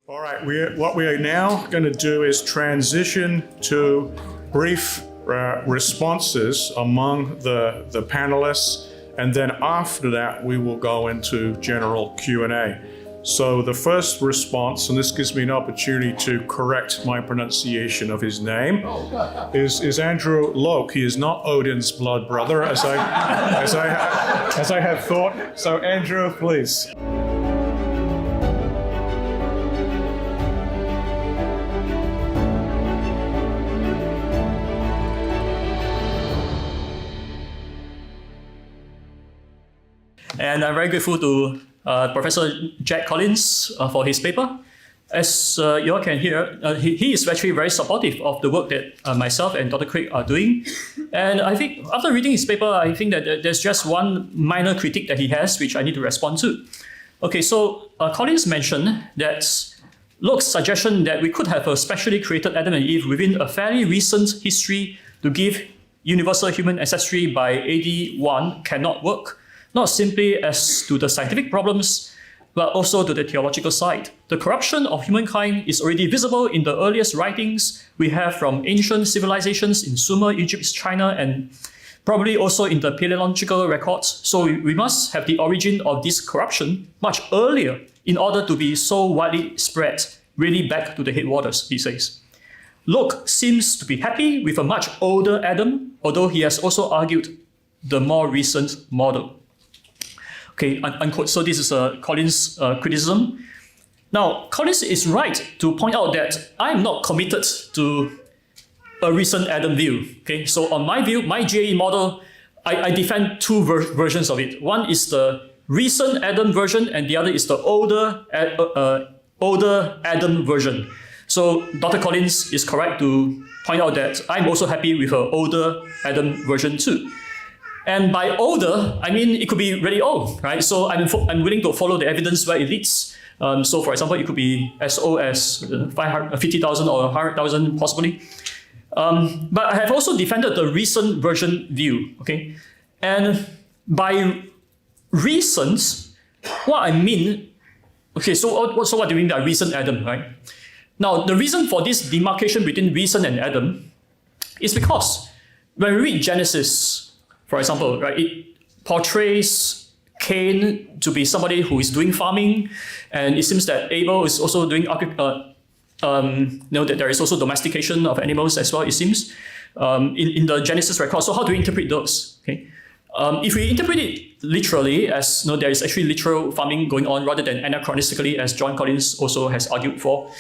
All right, what we are now going to do is transition to brief responses among the panelists, and then after that we will go into general Q&A. So the first response, and this gives me an opportunity to correct my pronunciation of his name, is Andrew Loke. He is not Odin's blood brother, as I had thought. So Andrew, please. And I'm very grateful to Professor Jack Collins for his paper. As you all can hear, he is actually very supportive of the work that myself and Dr. Craig are doing. And I think after reading his paper, I think that there's just one minor critique that he has, which I need to respond to. Okay, so Collins mentioned that Loke's suggestion that we could have a specially created Adam and Eve within a fairly recent history to give universal human ancestry by AD 1 cannot work. Not simply as to the scientific problems, but also to the theological side. The corruption of humankind is already visible in the earliest writings we have from ancient civilizations in Sumer, Egypt, China, and probably also in the paleontological records. So we must have the origin of this corruption much earlier in order to be so widely spread, really back to the headwaters, he says. Locke seems to be happy with a much older Adam, although he has also argued the more recent model. Okay, unquote. So this is Collins' criticism. Now, Collins is right to point out that I'm not committed to a recent Adam view. Okay, so on my view, my GAE model, I defend two versions of it. One is the recent Adam version, and the other is the older Adam version. So Dr. Collins is correct to point out that I'm also happy with an older Adam version too. And by older, I mean it could be really old, right? So I'm willing to follow the evidence where it leads. So for example, it could be as old as 50,000 or 100,000 possibly. But I have also defended the recent version view, okay? And by recent, what I mean, okay, so what do you mean by recent Adam, right? Now, the reason for this demarcation between recent and Adam is because when we read Genesis, for example, right, it portrays Cain to be somebody who is doing farming, and it seems that Abel is also doing that there is also domestication of animals as well, it seems, in the Genesis record. So how do we interpret those? Okay, if we interpret it literally as there is actually literal farming going on rather than anachronistically, as John Collins also has argued for,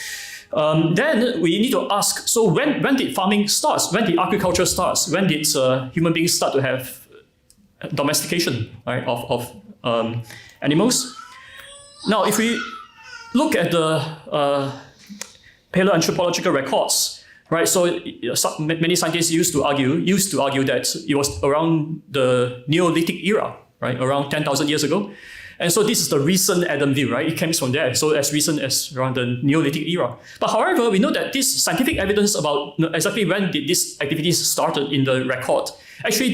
then we need to ask, so when did farming start? When did agriculture start? When did human beings start to have domestication, right, of animals? Now, if we look at the paleoanthropological records, right, so many scientists used to argue that it was around the Neolithic era, right, around 10,000 years ago. And so this is the recent Adam view, right? It comes from there, so as recent as around the Neolithic era. But however, we know that this scientific evidence about exactly when did these activities started in the record, actually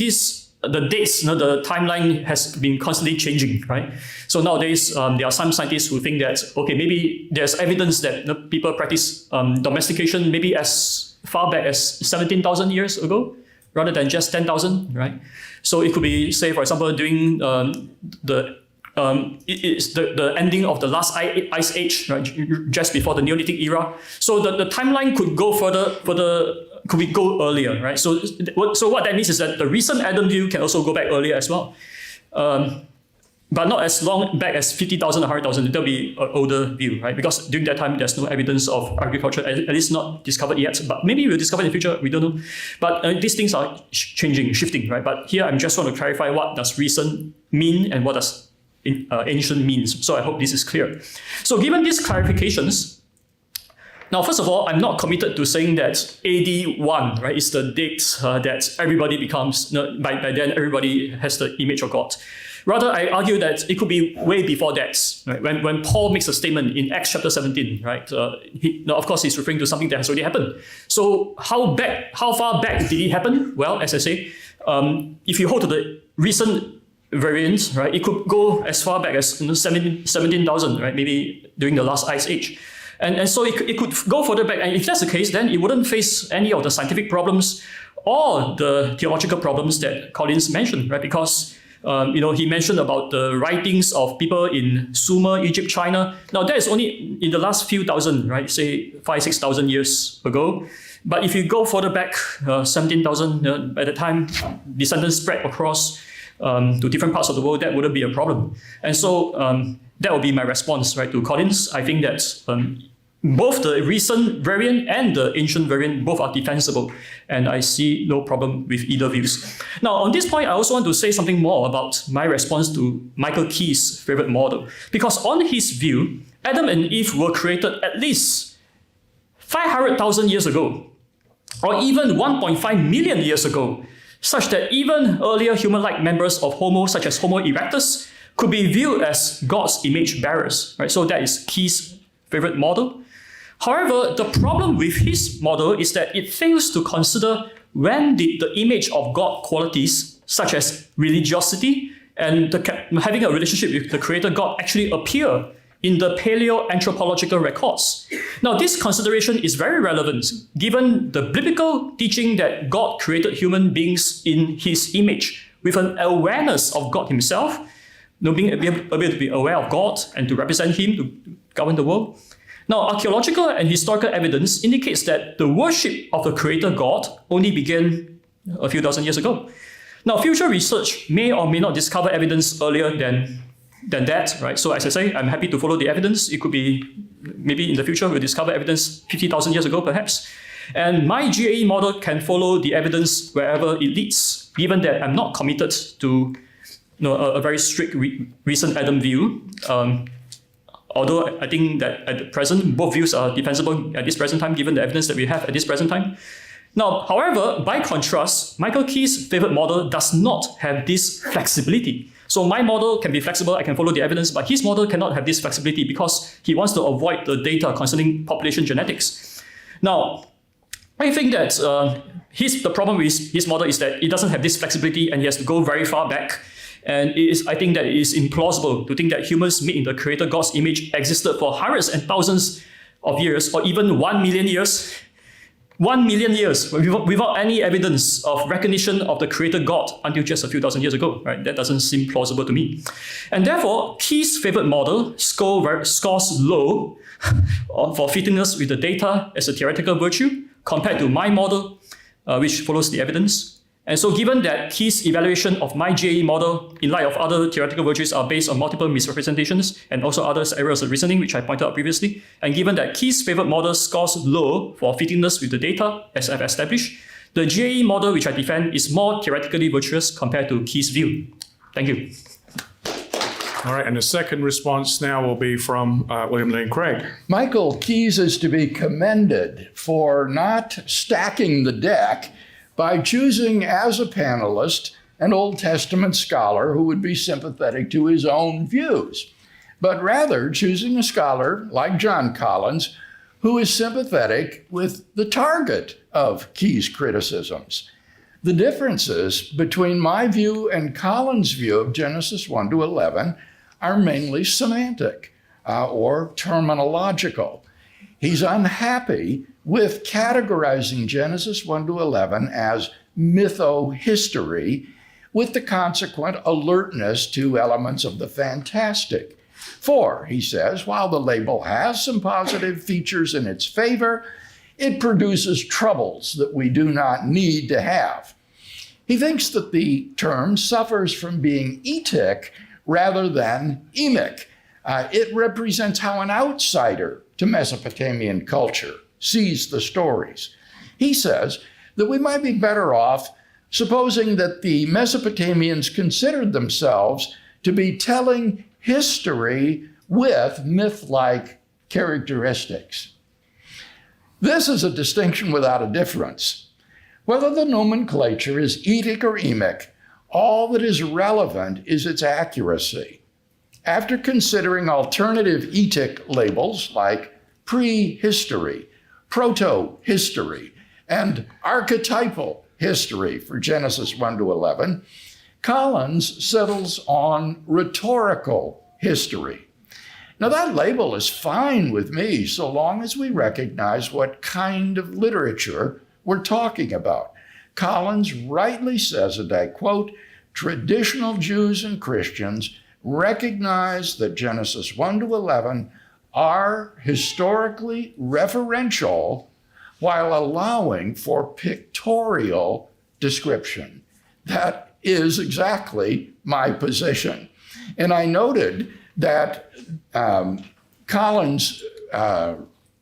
the dates, the timeline has been constantly changing, right? So nowadays, there are some scientists who think that, okay, maybe there's evidence that people practice domestication maybe as far back as 17,000 years ago, rather than just 10,000, right? So it could be, say, for example, during it's the ending of the last ice age, right, just before the Neolithic era. So the timeline could go go earlier, right? So what that means is that the recent Adam view can also go back earlier as well, but not as long back as 50,000 or 100,000. That'll be an older view, right? Because during that time there's no evidence of agriculture, at least not discovered yet. But maybe we'll discover in the future. We don't know. But these things are changing, shifting, right? But here I'm just want to clarify what does recent mean and what does ancient means. So I hope this is clear. So given these clarifications, now first of all, I'm not committed to saying that AD 1, right, is the date that everybody becomes, by then everybody has the image of God. Rather, I argue that it could be way before that. Right? When Paul makes a statement in Acts chapter 17, right? Of course, he's referring to something that has already happened. So how far back did it happen? Well, as I say, if you hold to the recent variant, right, it could go as far back as 17,000, right, maybe during the last ice age. And so it could go further back. And if that's the case, then it wouldn't face any of the scientific problems or the theological problems that Collins mentioned, right? Because he mentioned about the writings of people in Sumer, Egypt, China. Now that is only in the last few thousand, right? Say 5,000-6,000 years ago. But if you go further back, 17,000, at the time, descendants spread across to different parts of the world, that wouldn't be a problem. And so that would be my response, right, to Collins. I think that both the recent variant and the ancient variant, both are defensible, and I see no problem with either views. Now, on this point, I also want to say something more about my response to Michael Keas' favorite model. Because on his view, Adam and Eve were created at least 500,000 years ago, or even 1.5 million years ago, such that even earlier human-like members of Homo, such as Homo erectus, could be viewed as God's image bearers, right? So that is Keas' favorite model. However, the problem with his model is that it fails to consider when did the image of God qualities, such as religiosity and having a relationship with the creator God, actually appear in the paleo-anthropological records. Now, this consideration is very relevant given the biblical teaching that God created human beings in his image with an awareness of God himself, being able to be aware of God and to represent him, to govern the world. Now, archaeological and historical evidence indicates that the worship of the creator God only began a few thousand years ago. Now, future research may or may not discover evidence earlier than that, right? So as I say, I'm happy to follow the evidence. It could be, maybe in the future, we'll discover evidence 50,000 years ago, perhaps. And my GAE model can follow the evidence wherever it leads, given that I'm not committed to a very strict recent Adam view. Although I think that at the present, both views are defensible at this present time, given the evidence that we have at this present time. Now, however, by contrast, Michael Keas' favorite model does not have this flexibility. So my model can be flexible, I can follow the evidence, but his model cannot have this flexibility because he wants to avoid the data concerning population genetics. Now, I think that the problem with his model is that it doesn't have this flexibility and he has to go very far back. And I think that it is implausible to think that humans made in the creator God's image existed for hundreds and thousands of years, or even 1 million years. 1 million years without any evidence of recognition of the creator God until just a few thousand years ago, right? That doesn't seem plausible to me. And therefore, Keas' favorite model scores low for fittingness with the data as a theoretical virtue compared to my model, which follows the evidence. And so given that Keas' evaluation of my GAE model in light of other theoretical virtues are based on multiple misrepresentations and also other errors of reasoning, which I pointed out previously, and given that Keas' favorite model scores low for fittingness with the data, as I've established, the GAE model which I defend is more theoretically virtuous compared to Keas' view. Thank you. All right, and the second response now will be from William Lane Craig. Michael Keas is to be commended for not stacking the deck by choosing as a panelist an Old Testament scholar who would be sympathetic to his own views, but rather choosing a scholar like John Collins who is sympathetic with the target of Keas' criticisms. The differences between my view and Collins' view of Genesis 1 to 11 are mainly semantic or terminological. He's unhappy with categorizing Genesis 1 to 11 as mytho-history, with the consequent alertness to elements of the fantastic. For, he says, while the label has some positive features in its favor, it produces troubles that we do not need to have. He thinks that the term suffers from being etic rather than emic. It represents how an outsider to Mesopotamian culture sees the stories. He says that we might be better off supposing that the Mesopotamians considered themselves to be telling history with myth-like characteristics. This is a distinction without a difference. Whether the nomenclature is etic or emic, all that is relevant is its accuracy. After considering alternative etic labels like prehistory, proto-history, and archetypal history for Genesis 1 to 11, Collins settles on rhetorical history. Now, that label is fine with me so long as we recognize what kind of literature we're talking about. Collins rightly says, and I quote, "Traditional Jews and Christians recognize that Genesis 1 to 11 are historically referential while allowing for pictorial description." That is exactly my position. And I noted that Collins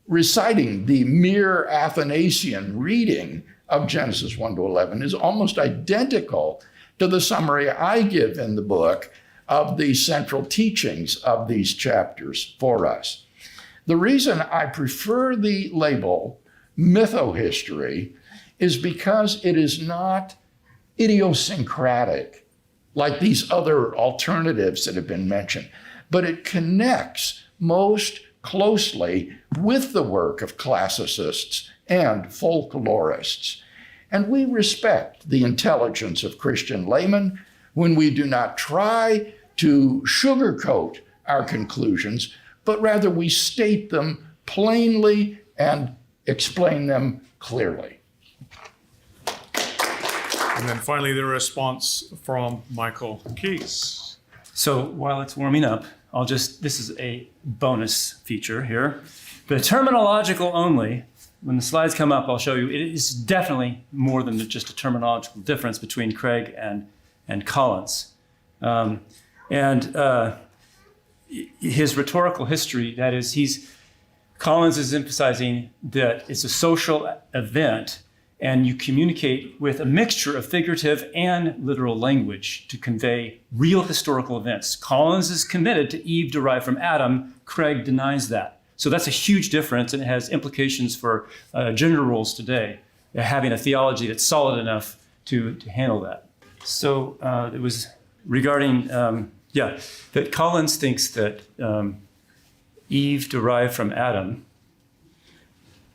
reciting the mere Athanasian reading of Genesis 1 to 11 is almost identical to the summary I give in the book of the central teachings of these chapters for us. The reason I prefer the label mytho-history is because it is not idiosyncratic like these other alternatives that have been mentioned, but it connects most closely with the work of classicists and folklorists. And we respect the intelligence of Christian laymen when we do not try to sugarcoat our conclusions, but rather we state them plainly and explain them clearly. And then finally, the response from Michael Keas. So while it's warming up, this is a bonus feature here. The terminological only, when the slides come up, I'll show you, it is definitely more than just a terminological difference between Craig and Collins. His rhetorical history, that is, Collins is emphasizing that it's a social event and you communicate with a mixture of figurative and literal language to convey real historical events. Collins is committed to Eve derived from Adam. Craig denies that. So that's a huge difference, and it has implications for gender roles today, having a theology that's solid enough to handle that. So it was regarding, that Collins thinks that Eve derived from Adam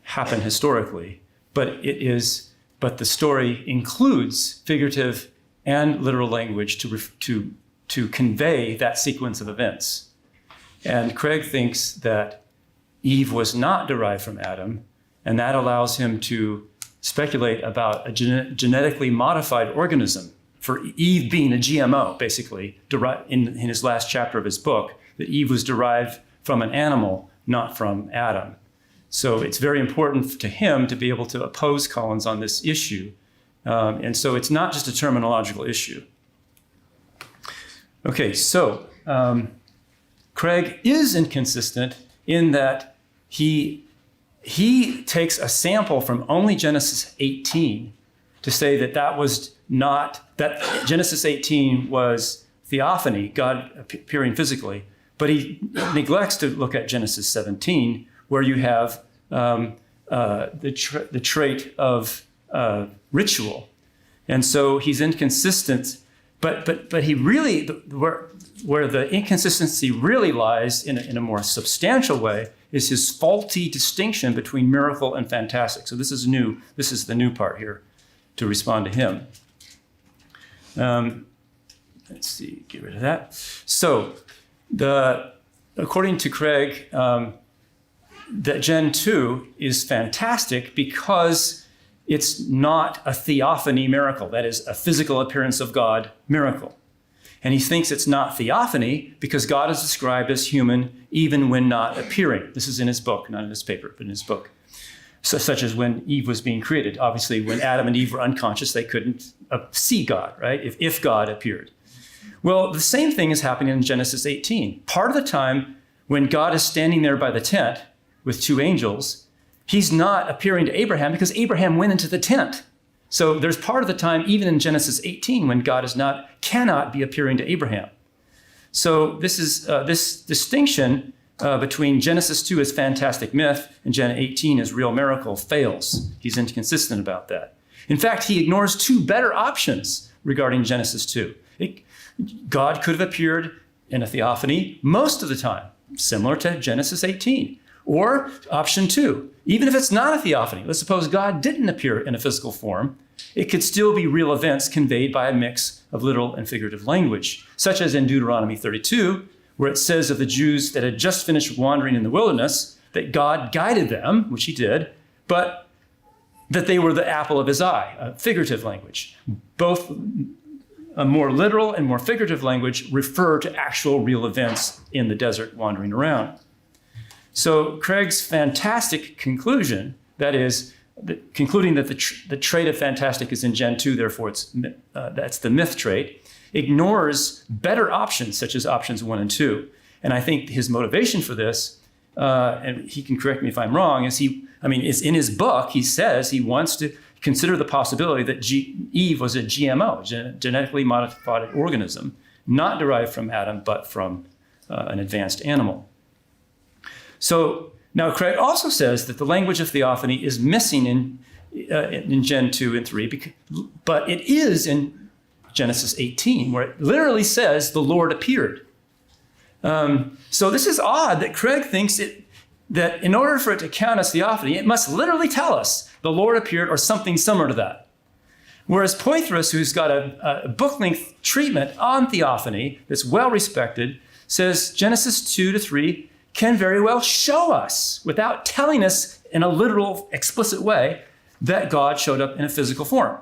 happened historically, but the story includes figurative and literal language to convey that sequence of events. And Craig thinks that Eve was not derived from Adam, and that allows him to speculate about a genetically modified organism, for Eve being a GMO, basically, in his last chapter of his book, that Eve was derived from an animal, not from Adam. So it's very important to him to be able to oppose Collins on this issue. And so it's not just a terminological issue. Okay, so Craig is inconsistent in that he takes a sample from only Genesis 18 to say that Genesis 18 was theophany, God appearing physically, but he neglects to look at Genesis 17, where you have the trait of ritual. And so he's inconsistent, but he really, where the inconsistency really lies in a more substantial way is his faulty distinction between miracle and fantastic. So this is new. This is the new part here to respond to him. Let's see, get rid of that. So according to Craig, that Gen 2 is fantastic because it's not a theophany miracle, that is, a physical appearance of God miracle. And he thinks it's not theophany because God is described as human even when not appearing. This is in his book, not in his paper, but in his book. So, such as when Eve was being created. Obviously, when Adam and Eve were unconscious, they couldn't see God, right? If God appeared. Well, the same thing is happening in Genesis 18. Part of the time when God is standing there by the tent with two angels, he's not appearing to Abraham because Abraham went into the tent. So there's part of the time, even in Genesis 18, when God cannot be appearing to Abraham. So this is this distinction between Genesis 2 as fantastic myth and Gen 18 as real miracle fails. He's inconsistent about that. In fact, he ignores two better options regarding Genesis 2. God could have appeared in a theophany most of the time, similar to Genesis 18. Or option 2, even if it's not a theophany, let's suppose God didn't appear in a physical form, it could still be real events conveyed by a mix of literal and figurative language, such as in Deuteronomy 32, where it says of the Jews that had just finished wandering in the wilderness, that God guided them, which he did, but that they were the apple of his eye, a figurative language. Both a more literal and more figurative language refer to actual real events in the desert wandering around. So Craig's fantastic conclusion, that is, concluding that the trait of fantastic is in Gen 2, therefore that's the myth trait, ignores better options such as options 1 and 2. And I think his motivation for this, and he can correct me if I'm wrong, is it's in his book, he says he wants to consider the possibility that Eve was a GMO, genetically modified organism, not derived from Adam, but from an advanced animal. So now Craig also says that the language of theophany is missing in Gen 2 and 3, but it is in Genesis 18, where it literally says the Lord appeared. So this is odd that Craig thinks that in order for it to count as theophany, it must literally tell us the Lord appeared or something similar to that. Whereas Poitras, who's got a book-length treatment on theophany that's well-respected, says Genesis 2 to 3 can very well show us, without telling us in a literal, explicit way, that God showed up in a physical form,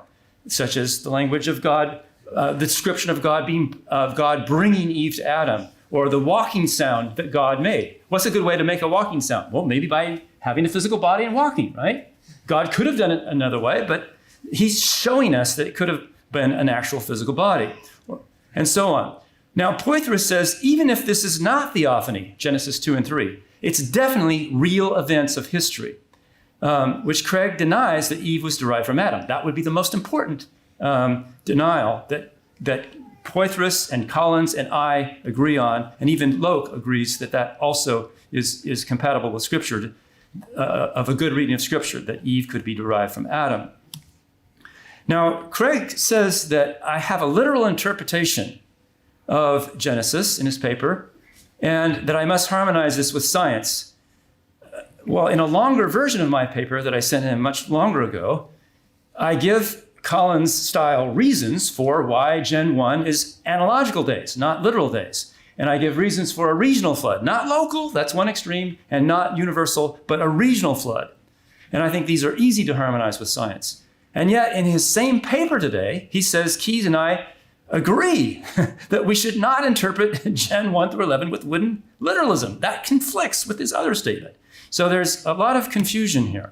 such as the language of God, the description of God bringing Eve to Adam, or the walking sound that God made. What's a good way to make a walking sound? Well, maybe by having a physical body and walking, right? God could have done it another way, but he's showing us that it could have been an actual physical body, and so on. Now, Poitras says, even if this is not theophany, Genesis 2 and 3, it's definitely real events of history, which Craig denies that Eve was derived from Adam. That would be the most important denial that Poitras and Collins and I agree on, and even Loke agrees that also is compatible with Scripture, of a good reading of Scripture, that Eve could be derived from Adam. Now, Craig says that I have a literal interpretation of Genesis in his paper, and that I must harmonize this with science. Well, in a longer version of my paper that I sent him much longer ago, I give Collins-style reasons for why Gen 1 is analogical days, not literal days. And I give reasons for a regional flood, not local, that's one extreme, and not universal, but a regional flood. And I think these are easy to harmonize with science. And yet, in his same paper today, he says Keas and I agree that we should not interpret Gen 1 through 11 with wooden literalism. That conflicts with his other statement. So there's a lot of confusion here.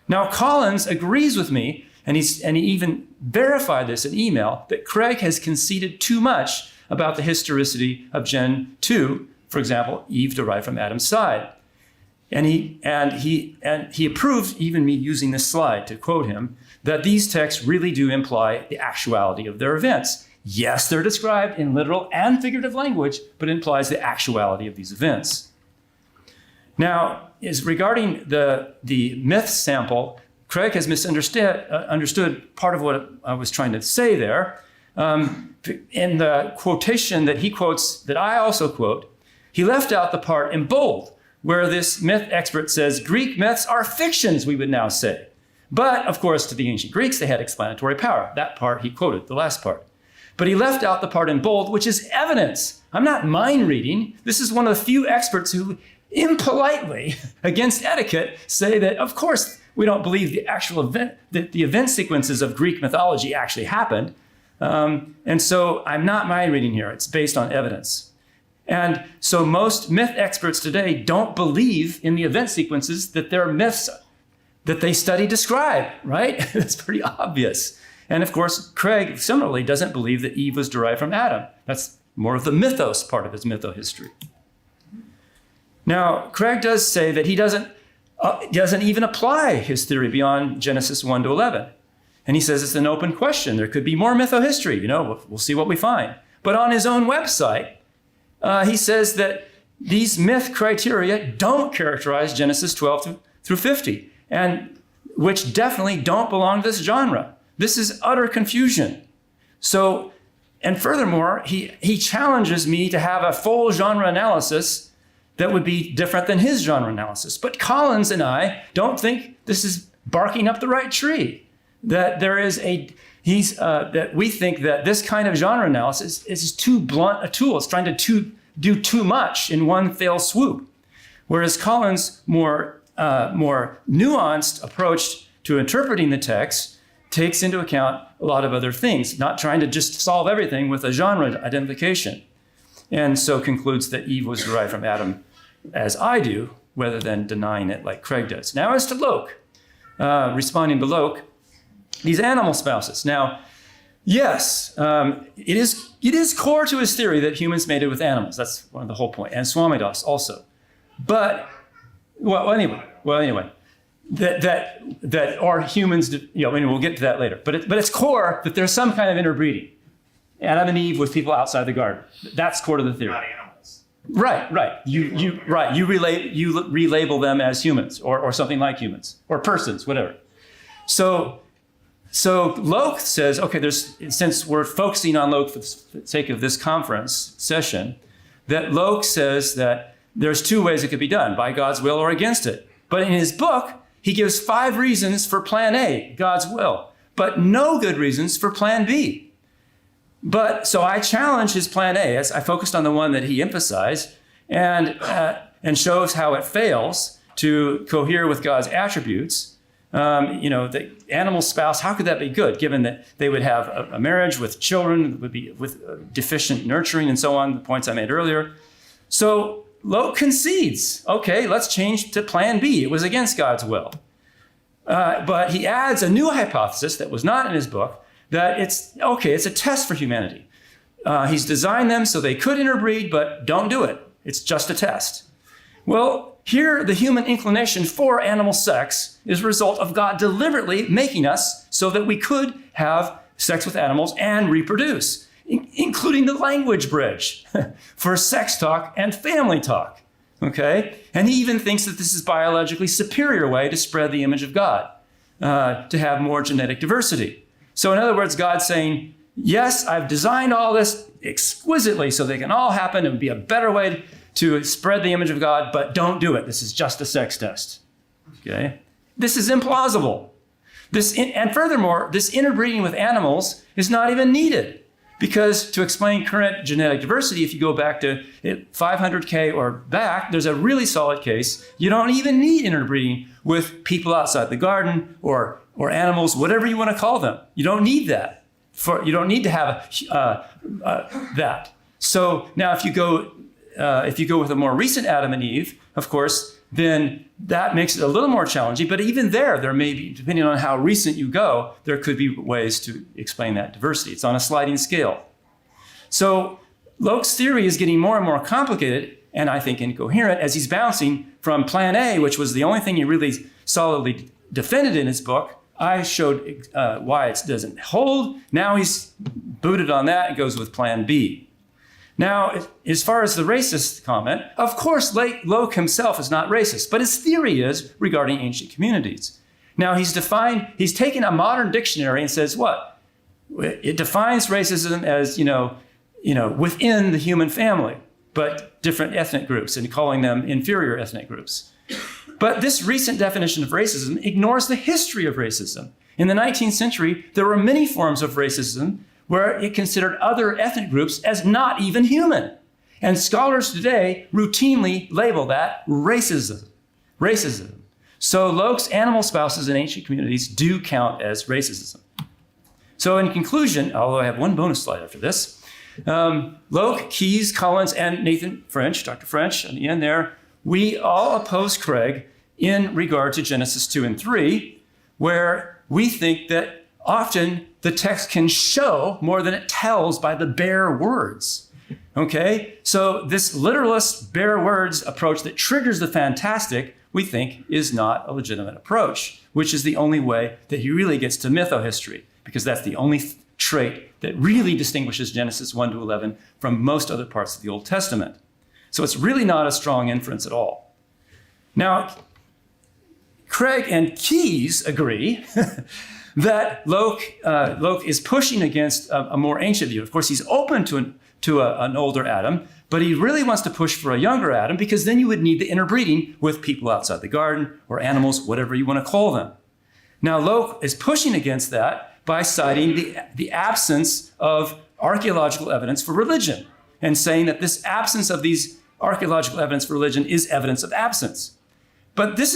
Now, Collins agrees with me, and he even verified this in email, that Craig has conceded too much about the historicity of Gen 2, for example, Eve derived from Adam's side. And he approved even me using this slide to quote him, that these texts really do imply the actuality of their events. Yes, they're described in literal and figurative language, but it implies the actuality of these events. Now, regarding the myth sample, Craig has understood part of what I was trying to say there. In the quotation that he quotes, that I also quote, he left out the part in bold, where this myth expert says, Greek myths are fictions, we would now say. But, of course, to the ancient Greeks, they had explanatory power. That part he quoted, the last part. But he left out the part in bold, which is evidence. I'm not mind reading. This is one of the few experts who impolitely, against etiquette, say that, of course, we don't believe the actual event, that the event sequences of Greek mythology actually happened. And so I'm not mind reading here. It's based on evidence. And so most myth experts today don't believe in the event sequences that their myths that they study describe, right? That's pretty obvious. And of course, Craig similarly doesn't believe that Eve was derived from Adam. That's more of the mythos part of his mytho-history. Now, Craig does say that he doesn't even apply his theory beyond Genesis 1 to 11. And he says it's an open question. There could be more mytho-history. We'll see what we find. But on his own website, he says that these myth criteria don't characterize Genesis 12 through 50, and which definitely don't belong to this genre. This is utter confusion. So, and furthermore, he challenges me to have a full genre analysis that would be different than his genre analysis. But Collins and I don't think this is barking up the right tree. That there is that we think that this kind of genre analysis is too blunt a tool. It's trying to too do too much in one fell swoop. Whereas Collins' more nuanced approach to interpreting the text takes into account a lot of other things, not trying to just solve everything with a genre identification. And so concludes that Eve was derived from Adam, as I do, rather than denying it like Craig does. Now, as to Loke, responding to Loke, these animal spouses. Now, yes, it is core to his theory that humans mated with animals. That's one of the whole point, and Swamidass also. But, well, anyway, that are humans, we'll get to that later. But it's core that there's some kind of interbreeding. Adam and Eve with people outside the garden. That's core to the theory. Not animals. Right. You relabel them as humans or something like humans or persons, whatever. So Loke says, okay, since we're focusing on Loke for the sake of this conference session, that Loke says that there's two ways it could be done, by God's will or against it. But in his book, he gives 5 reasons for plan A, God's will, but no good reasons for plan B. But so I challenge his plan A, as I focused on the one that he emphasized, and shows how it fails to cohere with God's attributes. The animal spouse, how could that be good, given that they would have a marriage with children, would be with deficient nurturing and so on, the points I made earlier. So Loke concedes, okay, let's change to plan B. It was against God's will. But he adds a new hypothesis that was not in his book, that it's a test for humanity. He's designed them so they could interbreed, but don't do it. It's just a test. Well, here the human inclination for animal sex is a result of God deliberately making us so that we could have sex with animals and reproduce, including the language bridge for sex talk and family talk. Okay? And he even thinks that this is biologically superior way to spread the image of God, to have more genetic diversity. So in other words, God's saying, yes, I've designed all this exquisitely so they can all happen and be a better way to spread the image of God, but don't do it. This is just a sex test. Okay? This is implausible. And furthermore, this interbreeding with animals is not even needed, because to explain current genetic diversity, if you go back to 500K or back, there's a really solid case. You don't even need interbreeding with people outside the garden or animals, whatever you want to call them. You don't need that. You don't need to have that. So now, if you go with a more recent Adam and Eve, of course, then that makes it a little more challenging. But even there may be, depending on how recent you go, there could be ways to explain that diversity. It's on a sliding scale. So Loke's theory is getting more and more complicated, and I think incoherent, as he's bouncing from plan A, which was the only thing he really solidly defended in his book. I showed why it doesn't hold. Now he's booted on that and goes with plan B. Now, as far as the racist comment, of course, Loke himself is not racist, but his theory is regarding ancient communities. Now, he's taken a modern dictionary and says what? It defines racism as, within the human family, but different ethnic groups, and calling them inferior ethnic groups. But this recent definition of racism ignores the history of racism. In the 19th century, there were many forms of racism where it considered other ethnic groups as not even human. And scholars today routinely label that racism. So Loke's animal spouses in ancient communities do count as racism. So in conclusion, although I have one bonus slide after this, Loke, Keas, Collins, and Nathan French, Dr. French, on the end there, we all oppose Craig in regard to Genesis 2 and 3, where we think that often the text can show more than it tells by the bare words. Okay? So this literalist bare words approach that triggers the fantastic, we think, is not a legitimate approach, which is the only way that he really gets to mytho-history, because that's the only trait that really distinguishes Genesis 1 to 11 from most other parts of the Old Testament. So it's really not a strong inference at all. Now, Craig and Keas agree that Loke is pushing against a more ancient view. Of course, he's open to an older Adam, but he really wants to push for a younger Adam, because then you would need the interbreeding with people outside the garden or animals, whatever you want to call them. Now, Loke is pushing against that by citing the absence of archaeological evidence for religion. and saying that this absence of these archaeological evidence for religion is evidence of absence. But this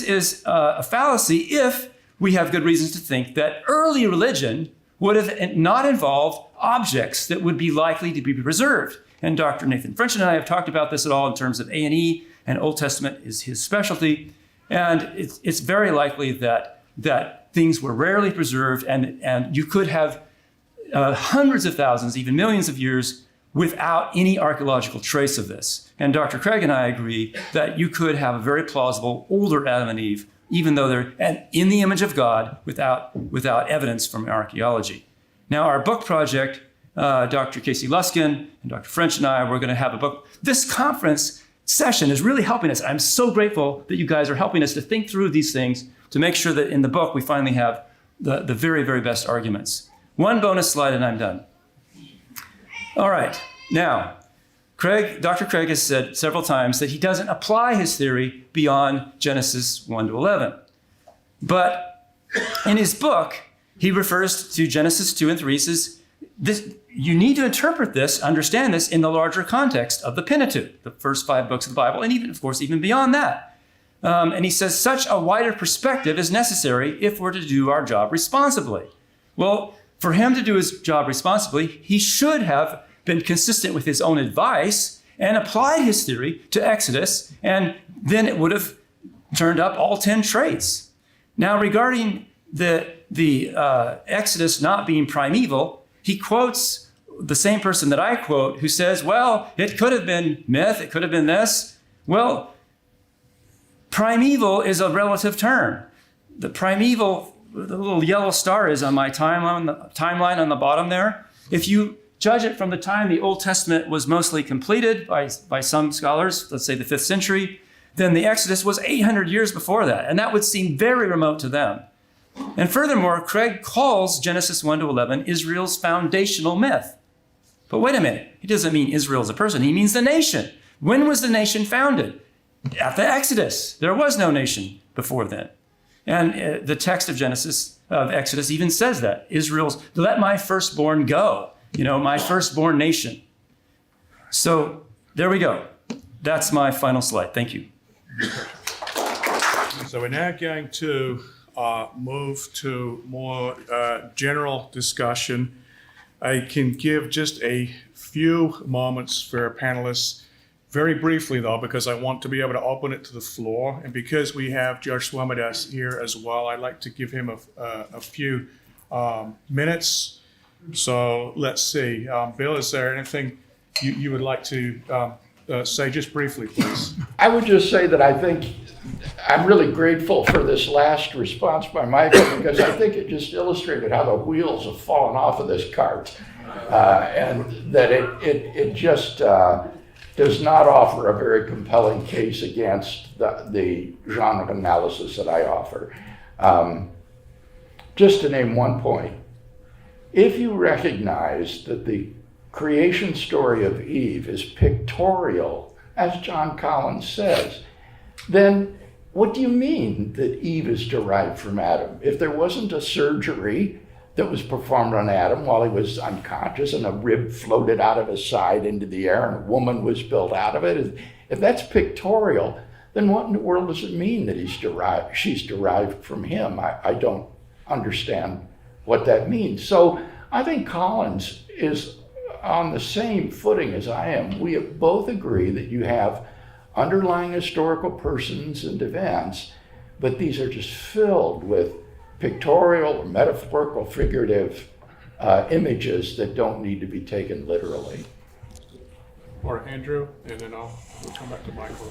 is a fallacy if we have good reasons to think that early religion would have not involved objects that would be likely to be preserved. And Dr. Nathan French and I have talked about this at all in terms of A&E, and Old Testament is his specialty. And it's very likely that things were rarely preserved, and you could have hundreds of thousands, even millions of years without any archaeological trace of this. And Dr. Craig and I agree that you could have a very plausible older Adam and Eve, even though they're in the image of God, without evidence from archaeology. Now, our book project, Dr. Casey Luskin and Dr. French and I, we're going to have a book. This conference session is really helping us. I'm so grateful that you guys are helping us to think through these things to make sure that in the book we finally have the very, very best arguments. One bonus slide and I'm done. All right. Now, Dr. Craig has said several times that he doesn't apply his theory beyond Genesis 1 to 11. But in his book, he refers to Genesis 2 and 3. He says, you need to interpret this, understand this in the larger context of the Pentateuch, the first 5 books of the Bible, and even, of course, even beyond that. And he says such a wider perspective is necessary if we're to do our job responsibly. Well, for him to do his job responsibly, he should have been consistent with his own advice and applied his theory to Exodus, and then it would have turned up all 10 traits. Now, regarding the Exodus not being primeval, he quotes the same person that I quote, who says, well, it could have been myth, it could have been this. Well, primeval is a relative term. The primeval, the little yellow star is on my timeline on the bottom there. If you judge it from the time the Old Testament was mostly completed by some scholars, let's say the 5th century, then the Exodus was 800 years before that, and that would seem very remote to them. And furthermore, Craig calls Genesis 1 to 11 Israel's foundational myth. But wait a minute, he doesn't mean Israel as a person, he means the nation. When was the nation founded? At the Exodus. There was no nation before then. And the text of Exodus even says that. Let my firstborn go, my firstborn nation. So there we go. That's my final slide. Thank you. So we're now going to move to more general discussion. I can give just a few moments for our panelists, very briefly though, because I want to be able to open it to the floor. And because we have Judge Swamidas here as well, I'd like to give him a few minutes. So let's see. Bill, is there anything you would like to say just briefly, please? I would just say that I think I'm really grateful for this last response by Michael, because I think it just illustrated how the wheels have fallen off of this cart, and that it just does not offer a very compelling case against the genre analysis that I offer. Just to name one point, if you recognize that the creation story of Eve is pictorial, as John Collins says, then what do you mean that Eve is derived from Adam? If there wasn't a surgery that was performed on Adam while he was unconscious and a rib floated out of his side into the air and a woman was built out of it, if that's pictorial, then what in the world does it mean that she's derived from him? I don't understand what that means. So I think Collins is on the same footing as I am. We both agree that you have underlying historical persons and events, but these are just filled with pictorial or metaphorical, figurative images that don't need to be taken literally. Or Andrew, and then we'll come back to Michael.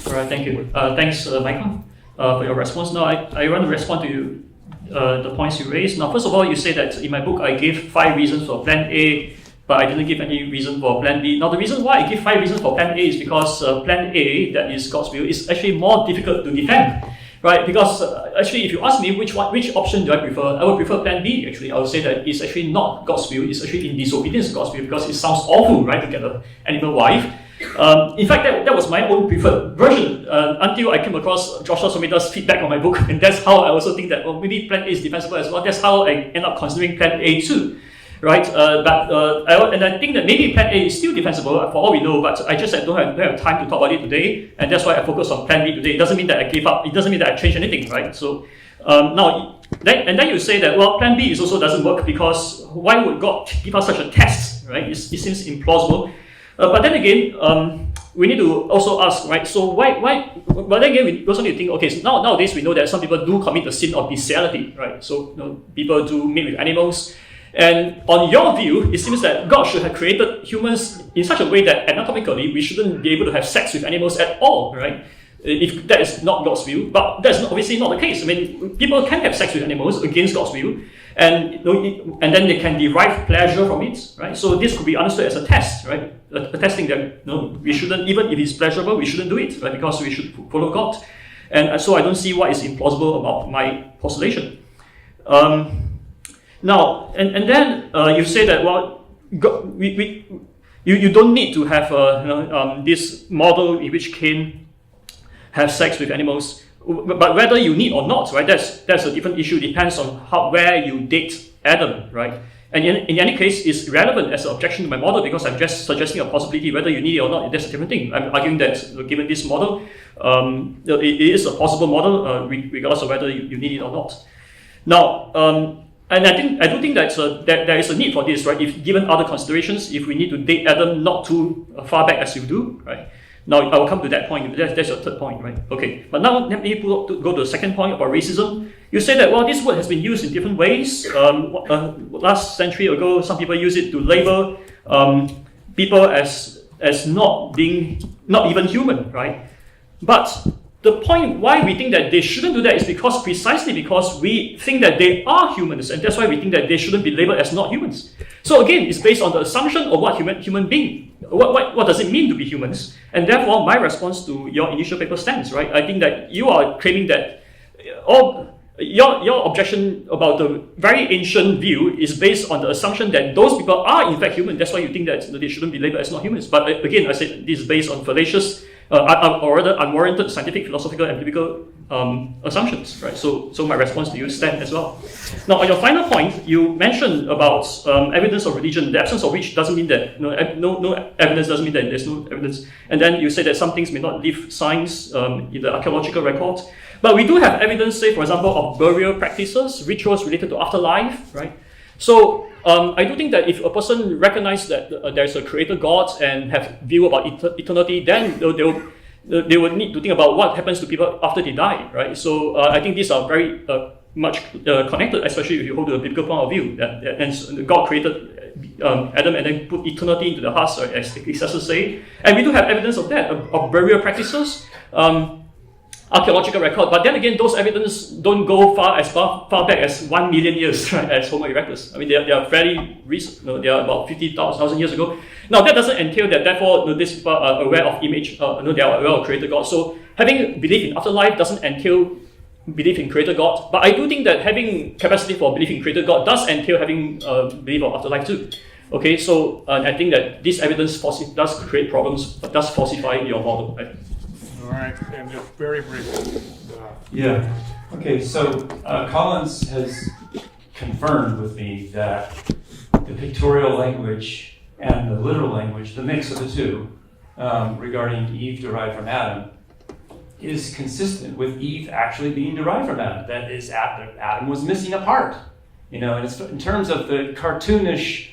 All right, thank you. Thanks, Michael, for your response. Now, I want to respond to the points you raised. Now, first of all, you say that in my book I gave 5 reasons for Plan A, but I didn't give any reason for Plan B. Now, the reason why I give 5 reasons for Plan A is because Plan A, that is God's will, is actually more difficult to defend, right? Because actually, if you ask me which option do I prefer, I would prefer Plan B. Actually, I would say that it's actually not God's will. It's actually in disobedience to God's will, because it sounds awful, right, to get an animal wife. In fact, that was my own preferred version until I came across Joshua Somida's feedback on my book, and that's how I also think that maybe Plan A is defensible as well. That's how I end up considering Plan A too. right? And I think that maybe Plan A is still defensible for all we know, but I just don't have time to talk about it today, and that's why I focus on Plan B today. It doesn't mean that I gave up. It doesn't mean that I changed anything, right? So then you say that, well, Plan B also doesn't work because why would God give us such a test, right? It seems implausible. But then again, we need to also ask, right? So why? But then again, we also need to think. Okay, so nowadays we know that some people do commit the sin of bestiality, right? So people do mate with animals, and on your view, it seems that God should have created humans in such a way that anatomically we shouldn't be able to have sex with animals at all, right? If that is not God's will, but that's obviously not the case. I mean, people can have sex with animals against God's will, and then they can derive pleasure from it, right? So this could be understood as a test, right? A testing that we shouldn't, even if it's pleasurable, we shouldn't do it, right? Because we should follow God, and so I don't see what is implausible about my postulation. Now, and then you say that, well, God, you don't need to have this model in which Cain have sex with animals, but whether you need or not, right? That's a different issue. Depends on where you date Adam, right? And in any case, it's relevant as an objection to my model because I'm just suggesting a possibility. Whether you need it or not, that's a different thing. I'm arguing that given this model, it is a possible model, regardless of whether you need it or not. Now, and I do think that there is a need for this, right? If given other considerations, if we need to date Adam not too far back as you do, right? Now, I will come to that point. That's your third point, right? Okay. But now, let me go to the second point about racism. You say that, well, this word has been used in different ways. Last century ago, some people use it to label people as not even human, right? But the point why we think that they shouldn't do that is precisely because we think that they are humans, and that's why we think that they shouldn't be labeled as not humans. So again, it's based on the assumption of what human being. What does it mean to be humans? And therefore, my response to your initial paper stands, right? I think that you are claiming that your objection about the very ancient view is based on the assumption that those people are in fact human. That's why you think that they shouldn't be labeled as not humans. But again, I said this is based on fallacious or rather unwarranted scientific, philosophical, and biblical assumptions, right? So my response to you stands as well. Now, on your final point, you mentioned about evidence of religion, the absence of which doesn't mean that no evidence doesn't mean that there's no evidence. And then you say that some things may not leave signs in the archaeological record. But we do have evidence, say, for example, of burial practices, rituals related to afterlife, right? So I do think that if a person recognizes that there's a creator God and have view about eternity, then they will need to think about what happens to people after they die, right? So I think these are very much connected, especially if you hold to a biblical point of view. And God created Adam and then put eternity into the hearts, as the Keas say. And we do have evidence of that, of burial practices, archaeological record. But then again, those evidence don't go far back as 1 million years, right, as Homo erectus. I mean, they are fairly recent. They are about 50,000 years ago. Now, that doesn't entail that, therefore, these people are aware of image, they are aware of creator God. So having belief in afterlife doesn't entail belief in creator God. But I do think that having capacity for belief in creator God does entail having belief of afterlife too. Okay, so I think that this evidence does create problems, but does falsify your model, right? All right, and just very briefly. Yeah. Okay, so Collins has confirmed with me that the pictorial language and the literal language, the mix of the two, regarding Eve derived from Adam, is consistent with Eve actually being derived from Adam. That is, Adam was missing a part. And it's, in terms of the cartoonish,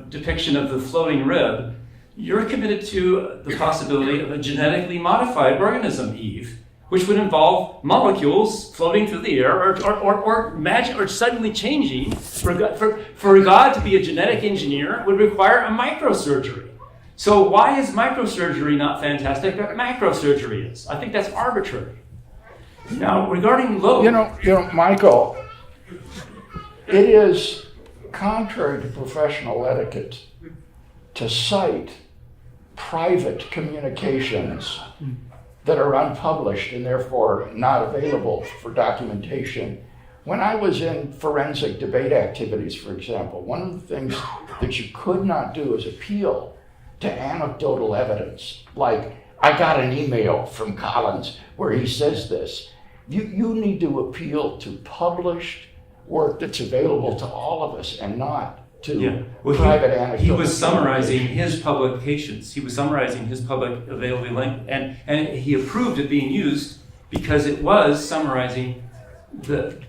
depiction of the floating rib, you're committed to the possibility of a genetically modified organism, Eve, which would involve molecules floating through the air or suddenly changing. For God to be a genetic engineer would require a microsurgery. So why is microsurgery not fantastic, but macrosurgery is? I think that's arbitrary. Now, regarding Loke... Michael, it is contrary to professional etiquette to cite private communications that are unpublished and therefore not available for documentation. When I was in forensic debate activities, for example, one of the things that you could not do is appeal to anecdotal evidence. Like, I got an email from Collins where he says this. You need to appeal to published work that's available to all of us and not to Well, private he anecdotal was summarizing communication. his publications. He was summarizing his public available link, and he approved it being used because it was summarizing the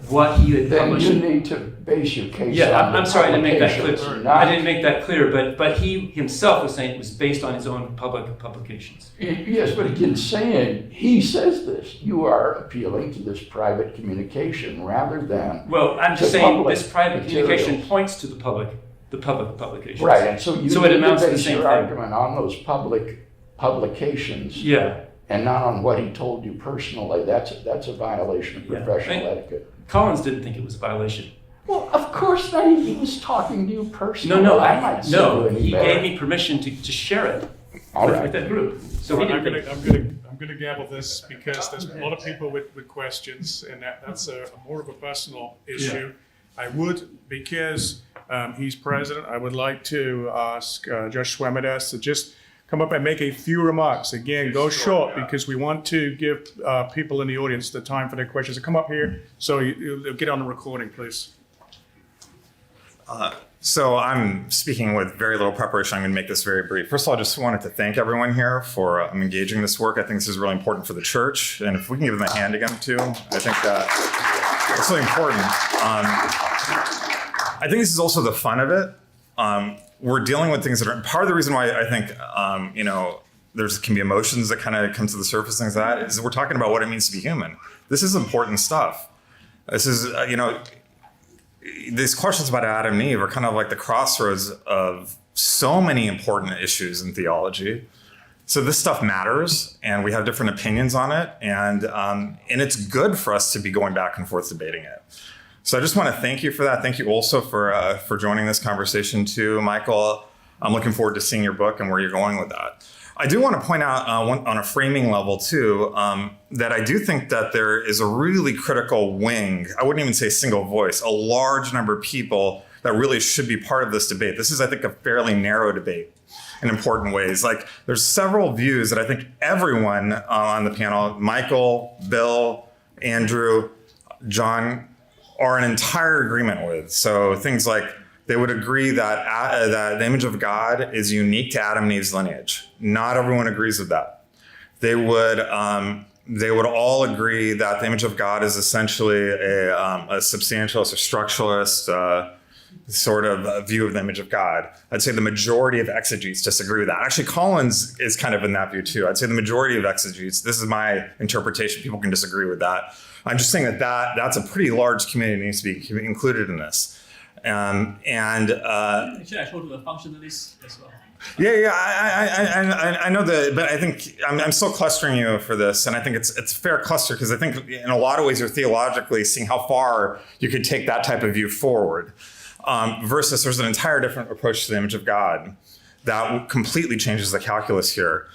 what he had Then published. you need to base your case Yeah, on I'm sorry I didn't make that clear. publications, I not- didn't make that clear, but he himself was saying it was based on his own public publications. Yes, but again, saying, he says this, you are appealing to this private communication rather than. Well, I'm just to saying public this private communication materials. points to the public publications. Right, and so you So it need to amounts to the base same your thing. argument on those public publications Yeah. and not on what he told you personally. That's a violation of Yeah. professional Right. etiquette. Collins didn't think it was a violation. Well, of course not. He was talking to you personally. No, I might sue you any he better. gave me permission to share it All with right. that group. So he I'm didn't gonna, think. I'm gonna gavel this because there's a lot of people with questions, and that's a more of a personal issue. I would, because he's president, I would like to ask Judge Swemidas to just come up and make a few remarks. Again, go short because we want to give people in the audience the time for their questions. So come up here so you'll get on the recording, please. So I'm speaking with very little preparation. I'm going to make this very brief. First of all, I just wanted to thank everyone here for engaging in this work. I think this is really important for the church. And if we can give them a hand again, too, I think that's really important. I think this is also the fun of it. We're dealing with things that are part of the reason why I think, there's can be emotions that kind of come to the surface, things like that, is we're talking about what it means to be human. This is important stuff. This is, these questions about Adam and Eve are kind of like the crossroads of so many important issues in theology. So this stuff matters, and we have different opinions on it, and it's good for us to be going back and forth debating it. So I just want to thank you for that. Thank you also for joining this conversation too, Michael. I'm looking forward to seeing your book and where you're going with that. I do want to point out on a framing level too, that I do think that there is a really critical wing. I wouldn't even say single voice, a large number of people that really should be part of this debate. This is, I think, a fairly narrow debate in important ways. Like there's several views that I think everyone on the panel, Michael, Bill, Andrew, John, are in entire agreement with. So things like they would agree that the image of God is unique to Adam and Eve's lineage. Not everyone agrees with that. They would all agree that the image of God is essentially a substantialist or structuralist sort of view of the image of God. I'd say the majority of exegetes disagree with that. Actually, Collins is kind of in that view too. I'd say the majority of exegetes, this is my interpretation, people can disagree with that. I'm just saying that's a pretty large community that needs to be included in this. Actually, I showed the functionalists as well. I know that, but I think I'm still clustering you for this, and I think it's a fair cluster because I think in a lot of ways you're theologically seeing how far you could take that type of view forward, versus there's an entire different approach to the image of God that completely changes the calculus here.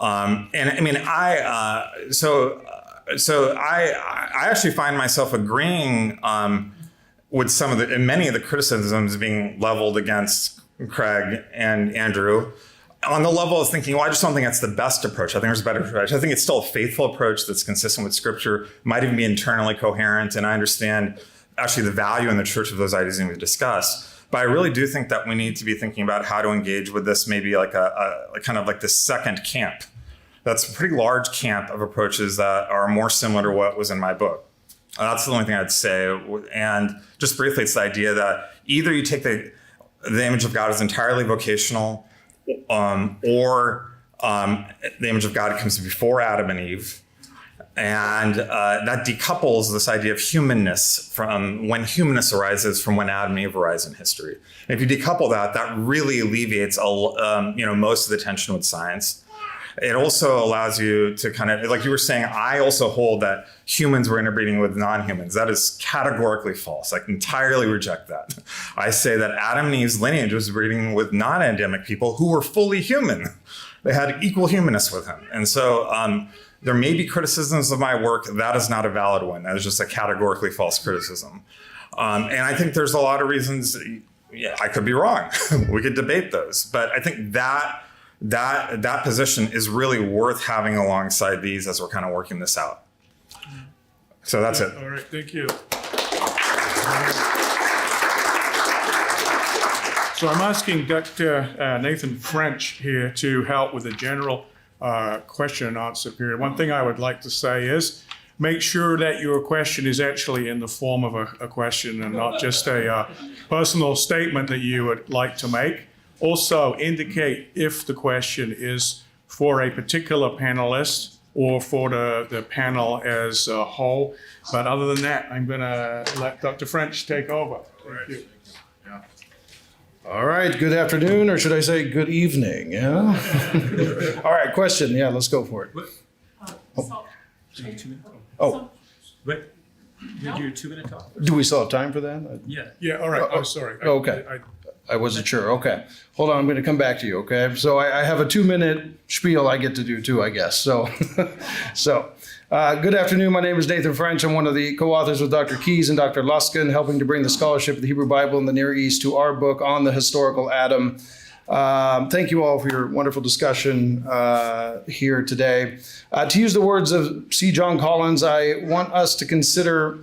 And I mean, I actually find myself agreeing with many of the criticisms being leveled against Craig and Andrew on the level of thinking, well, I just don't think that's the best approach. I think there's a better approach. I think it's still a faithful approach that's consistent with Scripture, might even be internally coherent. And I understand actually the value in the church of those ideas we've discussed. But I really do think that we need to be thinking about how to engage with this, maybe like a kind of like this second camp. That's a pretty large camp of approaches that are more similar to what was in my book. That's the only thing I'd say. And just briefly, it's the idea that either you take the image of God as entirely vocational, or the image of God comes before Adam and Eve. And that decouples this idea of humanness from when humanness arises from when Adam and Eve arise in history. And if you decouple that, that really alleviates most of the tension with science. It also allows you to kind of, like you were saying, I also hold that humans were interbreeding with non-humans. That is categorically false. I entirely reject that. I say that Adam and Eve's lineage was breeding with non-endemic people who were fully human. They had equal humanness with him. And so there may be criticisms of my work. That is not a valid one. That is just a categorically false criticism. And I think there's a lot of reasons, I could be wrong. We could debate those. But I think that position is really worth having alongside these as we're kind of working this out. So that's it. All right, thank you. So I'm asking Dr. Nathan French here to help with the general question and answer period. One thing I would like to say is make sure that your question is actually in the form of a question and not just a personal statement that you would like to make. Also indicate if the question is for a particular panelist or for the panel as a whole. But other than that, I'm going to let Dr. French take over. Thank you. All right, good afternoon, or should I say good evening? Yeah. All right, question. Yeah, let's go for it. Oh, Wait, you do 2 minute talk? do we still have time for that? Yeah. Yeah, all right. Oh, sorry. Okay. I wasn't sure. Okay. Hold on. I'm going to come back to you. Okay. So I have a 2-minute spiel I get to do too, I guess. So, good afternoon. My name is Nathan French. I'm one of the co-authors with Dr. Keas and Dr. Luskin, helping to bring the scholarship of the Hebrew Bible in the Near East to our book on the historical Adam. Thank you all for your wonderful discussion here today. To use the words of C. John Collins, I want us to consider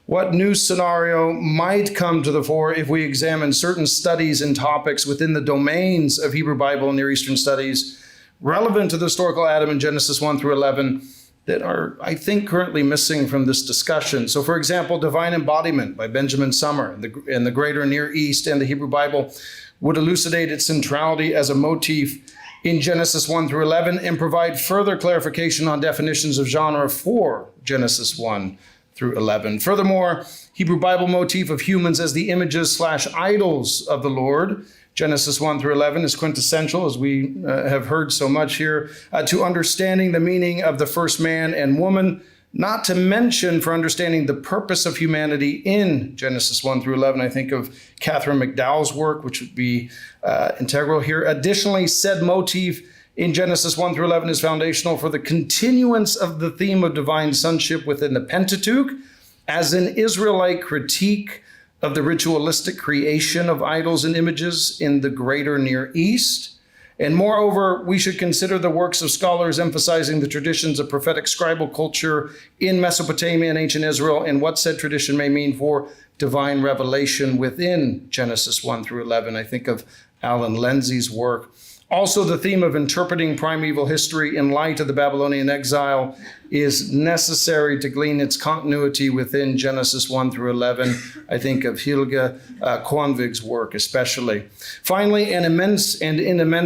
what new scenario might come to the fore if we examine certain studies and topics within the domains of Hebrew Bible and Near Eastern studies relevant to the historical Adam in Genesis 1 through 11 that are, I think, currently missing from this discussion. So, for example, divine embodiment by Benjamin Summer in the Greater Near East and the Hebrew Bible would elucidate its centrality as a motif in Genesis 1 through 11 and provide further clarification on definitions of genre for Genesis 1 through 11. Furthermore, Hebrew Bible motif of humans as the images/idols of the Lord, Genesis 1 through 11, is quintessential, as we have heard so much here, to understanding the meaning of the first man and woman, not to mention for understanding the purpose of humanity in Genesis 1 through 11. I think of Catherine McDowell's work, which would be integral here. Additionally, said motif in Genesis 1 through 11 is foundational for the continuance of the theme of divine sonship within the Pentateuch as an Israelite critique of the ritualistic creation of idols and images in the Greater Near East. And moreover, we should consider the works of scholars emphasizing the traditions of prophetic scribal culture in Mesopotamia and ancient Israel and what said tradition may mean for divine revelation within Genesis 1 through 11. I think of Alan Lindsay's work. Also, the theme of interpreting primeval history in light of the Babylonian exile is necessary to glean its continuity within Genesis 1 through 11. I think of Hilge Kronvig's work especially. Finally, in immense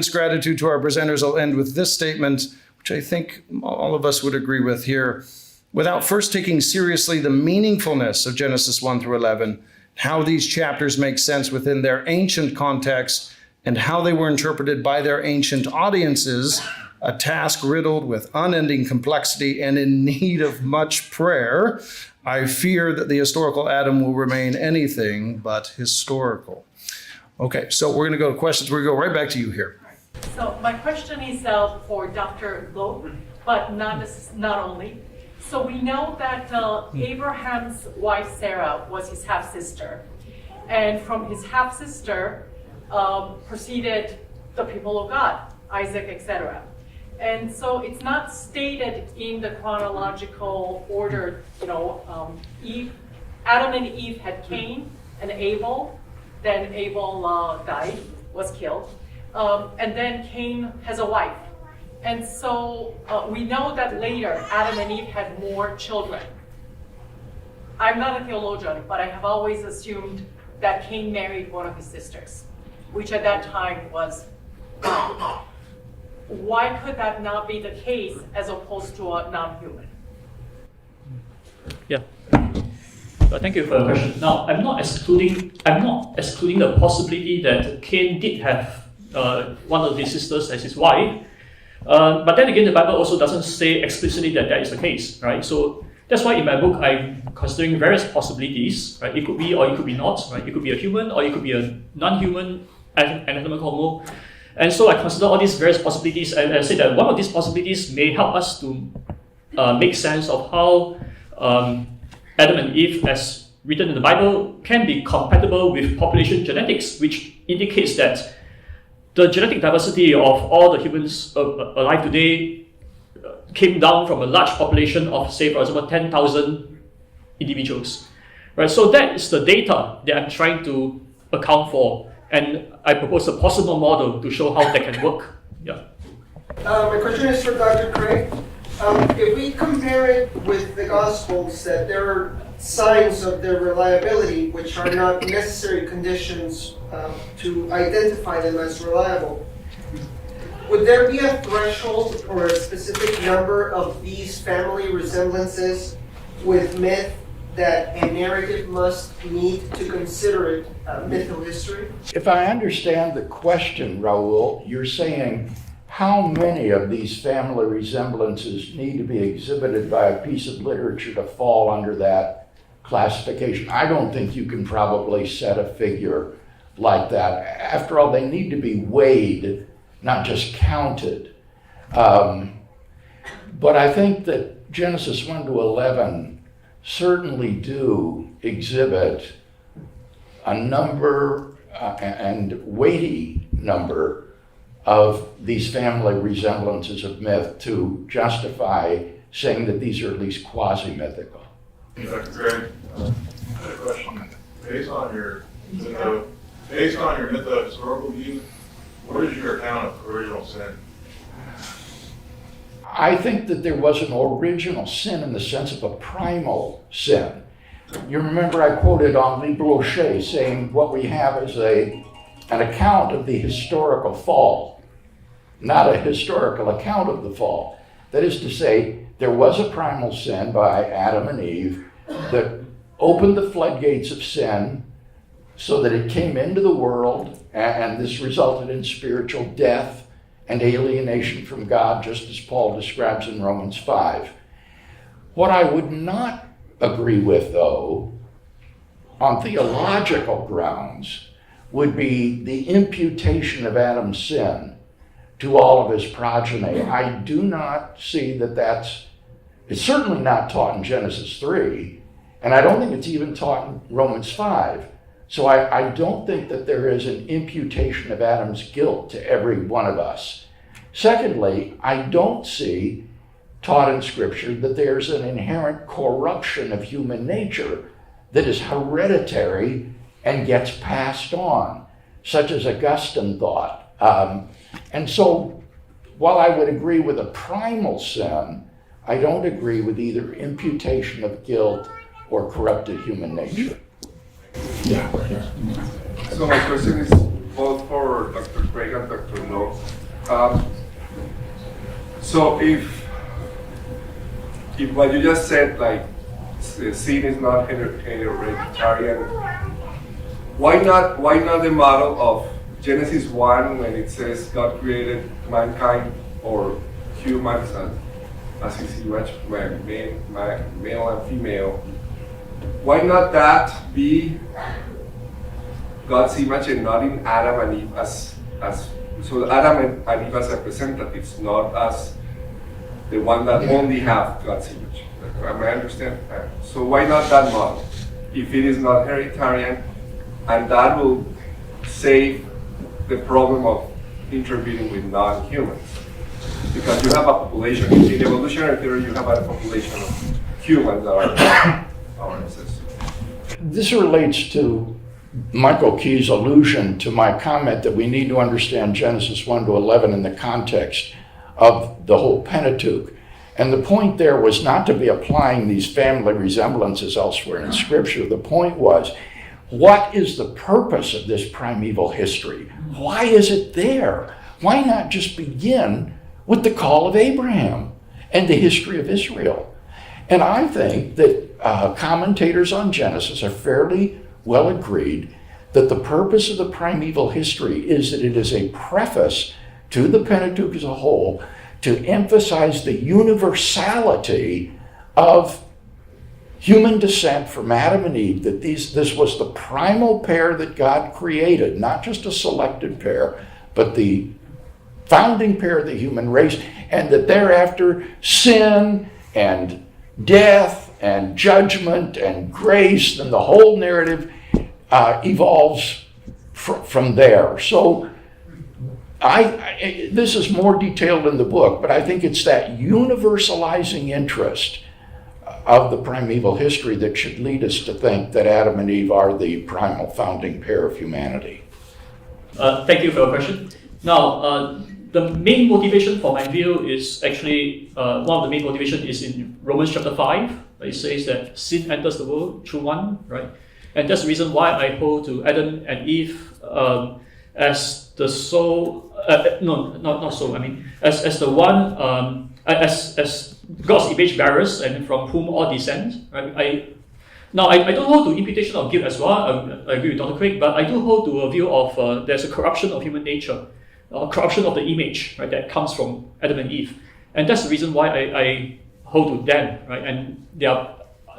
gratitude to our presenters, I'll end with this statement, which I think all of us would agree with here. Without first taking seriously the meaningfulness of Genesis 1 through 11, how these chapters make sense within their ancient context, and how they were interpreted by their ancient audiences, a task riddled with unending complexity and in need of much prayer, I fear that the historical Adam will remain anything but historical. Okay, so we're going to go to questions. We're going to go right back to you here. So my question is for Dr. Loke, but not only. So we know that Abraham's wife Sarah was his half-sister, and from his half-sister, proceeded the people of God, Isaac, etc. And so it's not stated in the chronological order, Adam and Eve had Cain and Abel, then Abel died, was killed, and then Cain has a wife. And so we know that later Adam and Eve had more children. I'm not a theologian, but I have always assumed that Cain married one of his sisters, which at that time was wrong. Why could that not be the case as opposed to a non-human? Yeah. Thank you for the question. Now, I'm not excluding the possibility that Cain did have one of his sisters as his wife. But then again, the Bible also doesn't say explicitly that is the case, right? So that's why in my book I'm considering various possibilities, right? It could be or it could be not, right? It could be a human or it could be a non-human anatomical homo. And so I consider all these various possibilities, and I say that one of these possibilities may help us to make sense of how Adam and Eve, as written in the Bible, can be compatible with population genetics, which indicates that the genetic diversity of all the humans alive today came down from a large population of, say, for example, 10,000 individuals. Right? So that is the data that I'm trying to account for. And I propose a possible model to show how that can work. Yeah. My question is for Dr. Craig. If we compare it with the Gospels, that there are signs of their reliability which are not necessary conditions to identify them as reliable, would there be a threshold or a specific number of these family resemblances with myth that a narrative must meet to consider it mytho-history? If I understand the question, Raul, you're saying how many of these family resemblances need to be exhibited by a piece of literature to fall under that classification. I don't think you can probably set a figure like that. After all, they need to be weighed, not just counted. But I think that Genesis 1 to 11 certainly do exhibit a number and weighty number of these family resemblances of myth to justify saying that these are at least quasi-mythical. Dr. Craig, I had a question. Based on your mytho-historical view, what is your account of original sin? I think that there was an original sin in the sense of a primal sin. You remember I quoted Henri Blocher saying what we have is an account of the historical fall, not a historical account of the fall. That is to say, there was a primal sin by Adam and Eve that opened the floodgates of sin so that it came into the world, and this resulted in spiritual death and alienation from God, just as Paul describes in Romans 5. What I would not agree with, though, on theological grounds, would be the imputation of Adam's sin to all of his progeny. I do not see that it's certainly not taught in Genesis 3, and I don't think it's even taught in Romans 5. So I don't think that there is an imputation of Adam's guilt to every one of us. Secondly, I don't see taught in Scripture that there's an inherent corruption of human nature that is hereditary and gets passed on, such as Augustine thought. And so, while I would agree with a primal sin, I don't agree with either imputation of guilt or corrupted human nature. Yeah. So my question is both for Dr. Craig and Dr. Loke. So if what you just said, like sin is not hereditary, why not the model of Genesis 1 when it says God created mankind or humans as his image, male and female? Why not that be God's image and not in Adam and Eve as so Adam and Eve as representatives, not as the one that only have God's image? I understand. So why not that model? If it is not hereditary, and that will save the problem of intervening with non-humans. Because you have a population, in evolutionary theory, you have a population of humans that are our ancestors. This relates to Michael Keas' allusion to my comment that we need to understand Genesis 1 to 11 in the context of the whole Pentateuch. And the point there was not to be applying these family resemblances elsewhere in Scripture. The point was, what is the purpose of this primeval history? Why is it there? Why not just begin with the call of Abraham and the history of Israel? And I think that commentators on Genesis are fairly well agreed that the purpose of the primeval history is that it is a preface to the Pentateuch as a whole to emphasize the universality of human descent from Adam and Eve, that this was the primal pair that God created, not just a selected pair, but the founding pair of the human race, and that thereafter sin and death and judgment and grace and the whole narrative evolves from there. So this is more detailed in the book, but I think it's that universalizing interest of the primeval history that should lead us to think that Adam and Eve are the primal founding pair of humanity. Thank you for your question. Now, the main motivation for my view is actually, one of the main motivation is in Romans chapter 5. It says that sin enters the world through one, right? And that's the reason why I hold to Adam and Eve as the soul, not soul, I mean, as the one, as God's image bearers and from whom all descend, right? I don't hold to imputation of guilt as well. I agree with Dr. Craig, but I do hold to a view of there's a corruption of human nature, corruption of the image, right, that comes from Adam and Eve, and that's the reason why I hold to them, right, and they are,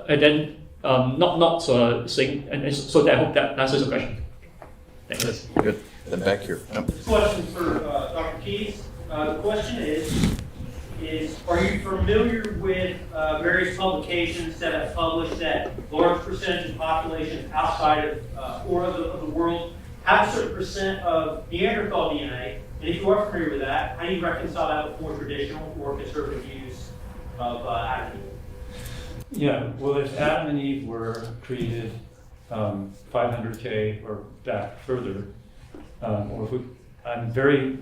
and then not saying, and so that I hope that answers the question. Thanks. Good. Then back here. Question for Dr. Keas. The question is are you familiar with various publications that have published that large percentage of populations outside of or of the world have a certain percent of Neanderthal DNA? And if you are familiar with that, how do you reconcile that with more traditional or conservative views of Adam and Eve? Yeah, well, if Adam and Eve were created 500K or back further, or if we, I'm very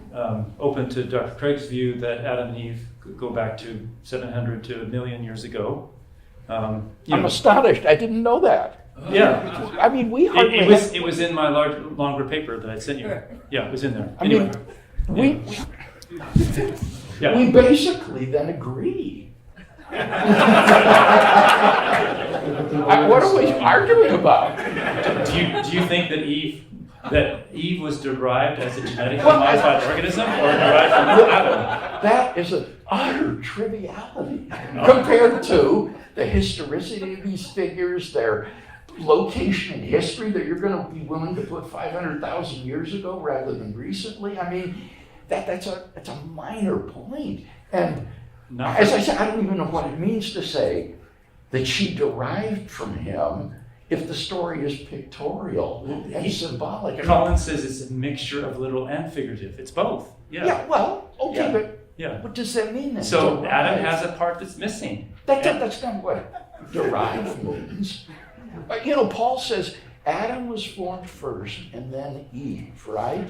open to Dr. Craig's view that Adam and Eve could go back to 700 to 1 million years ago. I'm astonished. I didn't know that. Yeah. I mean, we hardly it was in my longer paper that I sent you. Yeah, it was in there. Anyway. We basically then agree. What are we arguing about? Do you think that Eve was derived as a genetically modified organism or derived from Adam? That is an utter triviality compared to the historicity of these figures, their location in history, that you're going to be willing to put 500,000 years ago rather than recently. I mean, that's a minor point. And as I said, I don't even know what it means to say that she derived from him if the story is pictorial and symbolic. Collins says it's a mixture of literal and figurative. It's both. Yeah. Well, okay, but what does that mean then? So derived? Adam has a part that's missing. That's not what derived means. Paul says Adam was formed first and then Eve, right?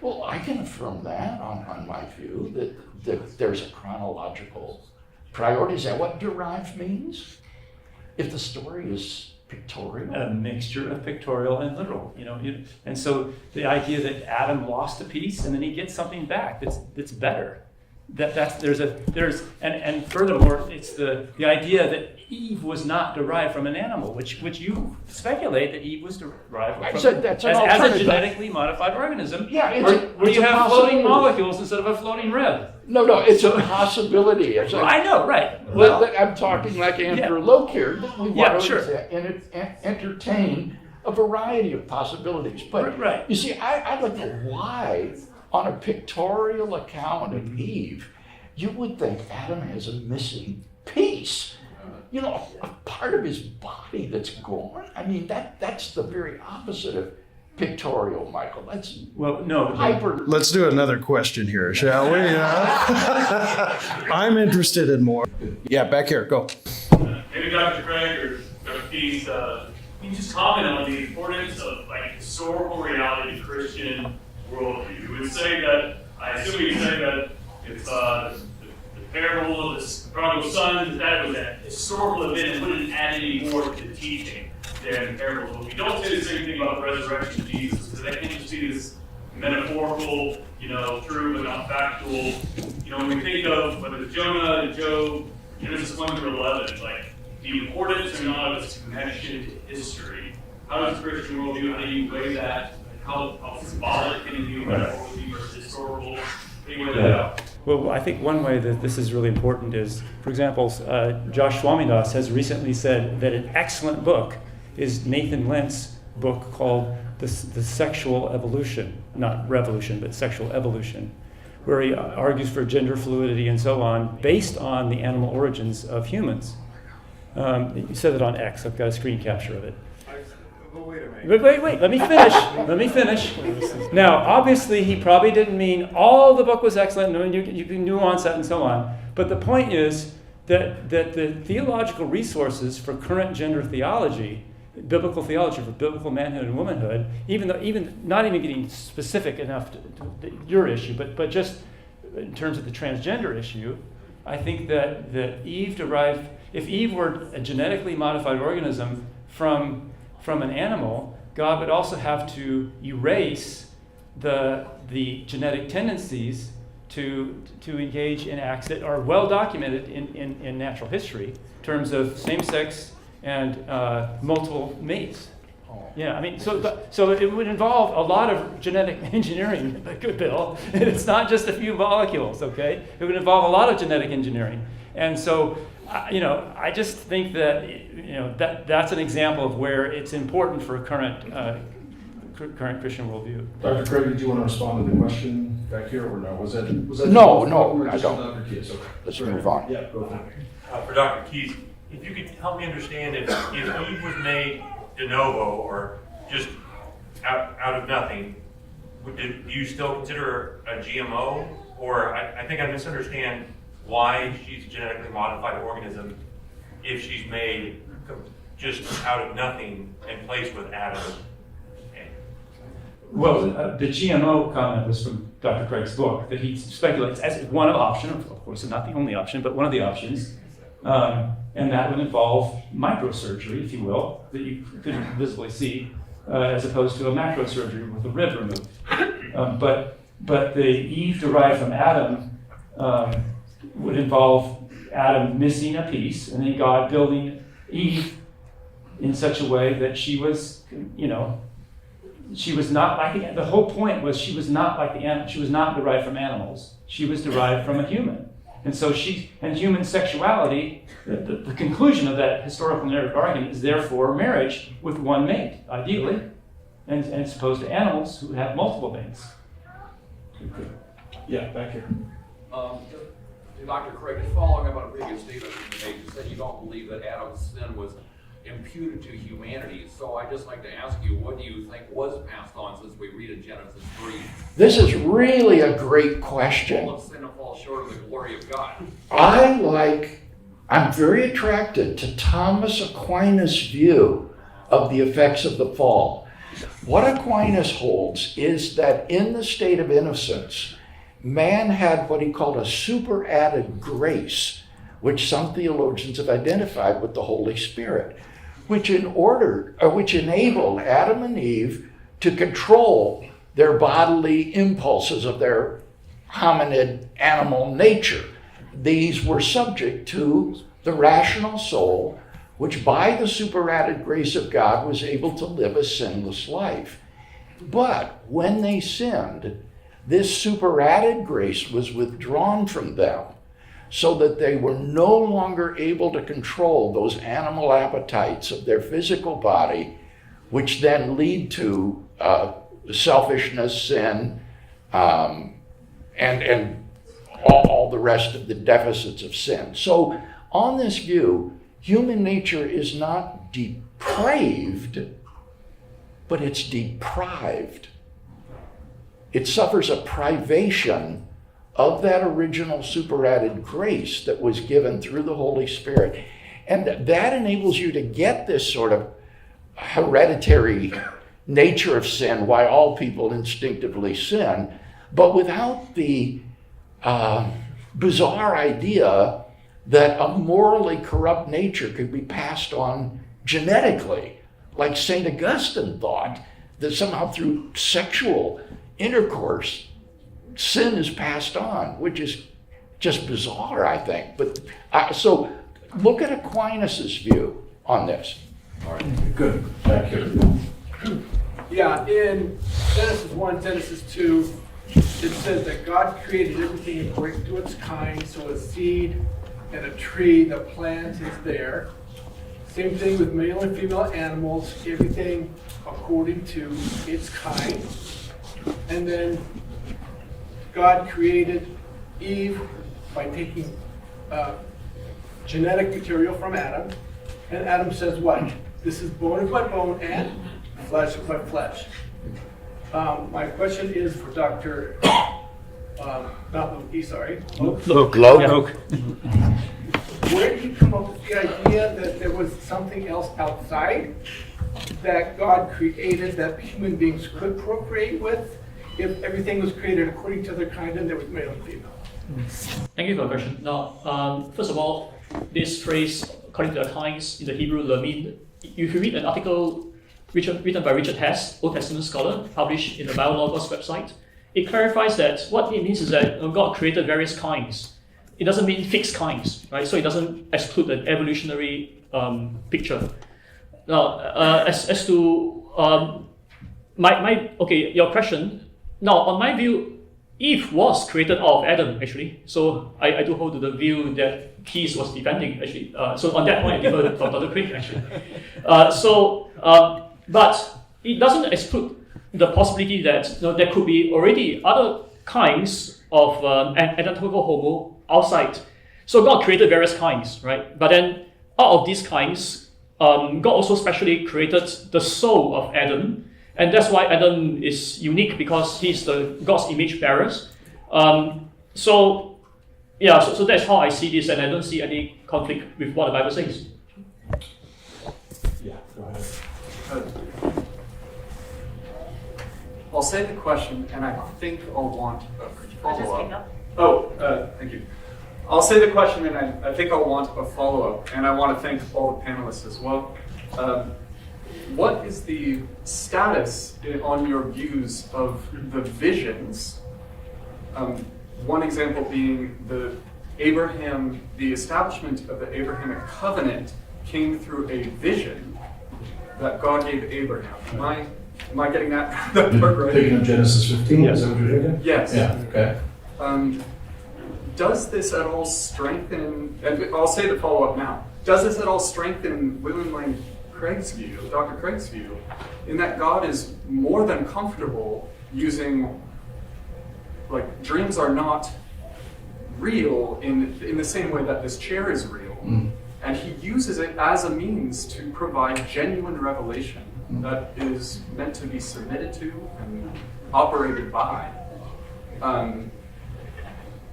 Well, I can affirm that on my view, that there's a chronological priority. Is that what derived means? If the story is pictorial? A mixture of pictorial and literal, and so the idea that Adam lost a piece and then he gets something back that's better. And furthermore, it's the idea that Eve was not derived from an animal, which you speculate that Eve was derived from as a genetically modified organism. Yeah, where you have floating molecules instead of a floating rib. No, it's a possibility. I know, right? Well, I'm talking like Andrew Loke here. That we want to entertain a variety of possibilities. But you see, I'd like to why on a pictorial account of Eve, you would think Adam has a missing piece. A part of his body that's gone. I mean, that's the very opposite of pictorial, Michael. That's hyper. Let's do another question here, shall we? I'm interested in more. Yeah, back here, go. Maybe Dr. Craig or Dr. Keas, can you just comment on the importance of historical reality to Christian worldview? You would say that, I assume you say that if the parable of the prodigal son, that was a historical event and wouldn't add any more to the teaching than parables. But we don't say the same thing about the resurrection of Jesus, because that can just be this metaphorical, true but not factual. When we think of whether it's Jonah and Job, Genesis 1 through 11, the importance or not of its connection to history. How does the Christian worldview, how do you weigh that? How symbolic can it be versus historical? How do you weigh that out? Well, I think one way that this is really important is, for example, Josh Swamidas has recently said that an excellent book is Nathan Lent's book called The Sexual Evolution, not revolution, but sexual evolution, where he argues for gender fluidity and so on, based on the animal origins of humans. You said it on X. I've got a screen capture of it. Wait, let me finish. Now, obviously, he probably didn't mean all the book was excellent, and you can nuance that and so on. But the point is that the theological resources for current gender theology biblical theology for biblical manhood and womanhood, even not even getting specific enough to your issue, but just in terms of the transgender issue, I think that Eve derived, if Eve were a genetically modified organism from an animal, God would also have to erase the genetic tendencies to engage in acts that are well documented in natural history in terms of same-sex and multiple mates. Yeah, I mean, so it would involve a lot of genetic engineering, Bill. And it's not just a few molecules, okay? It would involve a lot of genetic engineering. And so, I just think that, that's an example of where it's important for a current Christian worldview. Dr. Craig, did you want to respond to the question back here, or no? Was that No, I just don't. Dr. Keas? Okay. Let's move on. Yeah, go ahead. For Dr. Keas, if you could help me understand if Eve was made de novo or just out of nothing, do you still consider her a GMO? Or I think I misunderstand why she's a genetically modified organism if she's made just out of nothing and placed with Adam. Well, the GMO comment was from Dr. Craig's book, that he speculates as one of option, of course not the only option, but one of the options, and that would involve microsurgery, if you will, that you couldn't visibly see, as opposed to a macrosurgery with a rib removed. But the Eve derived from Adam would involve Adam missing a piece, and then God building Eve in such a way that she was, she was not like the whole point was she was not like the animal. She was not derived from animals. She was derived from a human. And so human sexuality, the conclusion of that historical narrative argument is therefore marriage with one mate, ideally, and as opposed to animals who have multiple mates. Yeah, back here. Dr. Craig, just following up on a previous statement you made, you said you don't believe that Adam's sin was imputed to humanity. So I'd just like to ask you, what do you think was passed on, since we read in Genesis 3? This is really a great question. All of sin falls short of the glory of God. I'm very attracted to Thomas Aquinas' view of the effects of the fall. What Aquinas holds is that in the state of innocence, man had what he called a superadded grace, which some theologians have identified with the Holy Spirit, which enabled Adam and Eve to control their bodily impulses of their hominid animal nature. These were subject to the rational soul, which by the superadded grace of God was able to live a sinless life. But when they sinned, this superadded grace was withdrawn from them, so that they were no longer able to control those animal appetites of their physical body, which then lead to selfishness, sin, and all the rest of the deficits of sin. So on this view, human nature is not depraved, but it's deprived. It suffers a privation of that original superadded grace that was given through the Holy Spirit. And that enables you to get this sort of hereditary nature of sin, why all people instinctively sin, but without the bizarre idea that a morally corrupt nature could be passed on genetically, like St. Augustine thought, that somehow through sexual intercourse, sin is passed on, which is just bizarre, I think. But so look at Aquinas' view on this. All right, good. Back here. Yeah, in Genesis 1, Genesis 2, it says that God created everything according to its kind, so a seed and a tree, the plant is there. Same thing with male and female animals, everything according to its kind. And then God created Eve by taking genetic material from Adam. And Adam says what? This is bone of my bone and flesh of my flesh. My question is for Dr. Not Loke, sorry. Loke. Where did you come up with the idea that there was something else outside that God created that human beings could procreate with if everything was created according to their kind and there was male and female? Thank you for the question. Now, first of all, this phrase, according to the Times in the Hebrew Lamim, if you read an article written by Richard Hess, Old Testament scholar, published in the Biologos website, it clarifies that what it means is that God created various kinds. It doesn't mean fixed kinds, right? So it doesn't exclude the evolutionary picture. Now, as to your question. Now, on my view, Eve was created out of Adam, actually. So I do hold to the view that Keas was defending, actually. So on that point, I differ from Dr. Craig, actually. But it doesn't exclude the possibility that there could be already other kinds of anthropological homo outside. So God created various kinds, right? But then out of these kinds, God also specially created the soul of Adam. And that's why Adam is unique, because he's the God's image bearers. So that's how I see this, and I don't see any conflict with what the Bible says. Yeah, go ahead. I'll say the question, and I think I'll want a follow-up. Thank you. I'll say the question, and I think I'll want a follow-up, and I want to thank all the panelists as well. What is the status on your views of the visions? One example being the establishment of the Abrahamic covenant came through a vision that God gave Abraham. Am I getting that part right? Thinking of Genesis 15, is that what you're thinking? Yes. Yeah, okay. Does this at all strengthen, and I'll say the follow-up now, does this at all strengthen William Lane Craig's view, Dr. Craig's view, in that God is more than comfortable using, like, dreams are not real in the same way that this chair is real, and he uses it as a means to provide genuine revelation that is meant to be submitted to and operated by.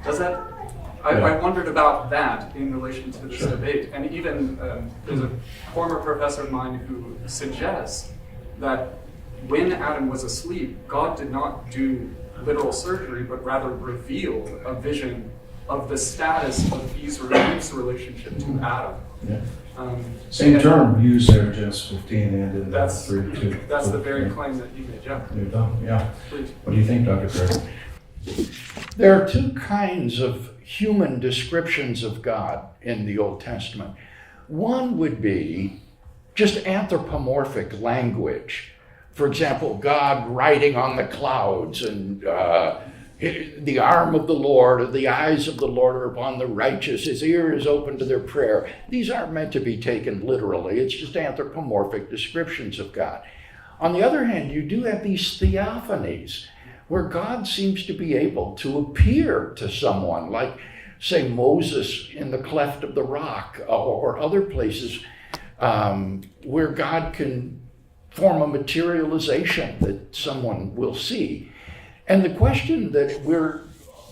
Does that? I wondered about that in relation to this debate, and even there's a former professor of mine who suggests that when Adam was asleep, God did not do literal surgery, but rather revealed a vision of the status of Eve's relationship to Adam. Yeah. Same term used there in Genesis 15 and in 3:2. That's the very claim that you made, yeah. Yeah. Please. What do you think, Dr. Craig? There are two kinds of human descriptions of God in the Old Testament. One would be just anthropomorphic language. For example, God riding on the clouds, and the arm of the Lord, or the eyes of the Lord are upon the righteous, his ear is open to their prayer. These aren't meant to be taken literally. It's just anthropomorphic descriptions of God. On the other hand, you do have these theophanies, where God seems to be able to appear to someone, like, say, Moses in the cleft of the rock, or other places where God can form a materialization that someone will see. And the question that we're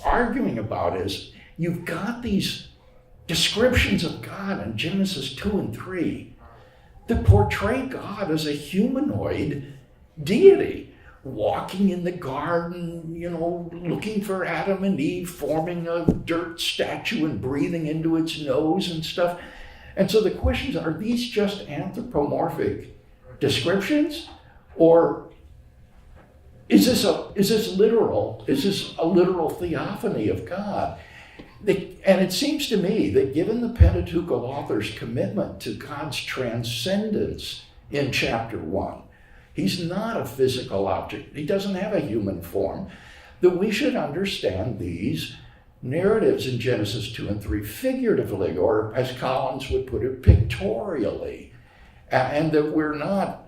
arguing about is, you've got these descriptions of God in Genesis 2 and 3 that portray God as a humanoid deity, walking in the garden, looking for Adam and Eve, forming a dirt statue and breathing into its nose and stuff. And so the questions are these just anthropomorphic descriptions, or is this literal? Is this a literal theophany of God? And it seems to me that given the Pentateuchal author's commitment to God's transcendence in chapter 1, he's not a physical object. He doesn't have a human form. That we should understand these narratives in Genesis 2 and 3 figuratively, or as Collins would put it, pictorially. And that we're not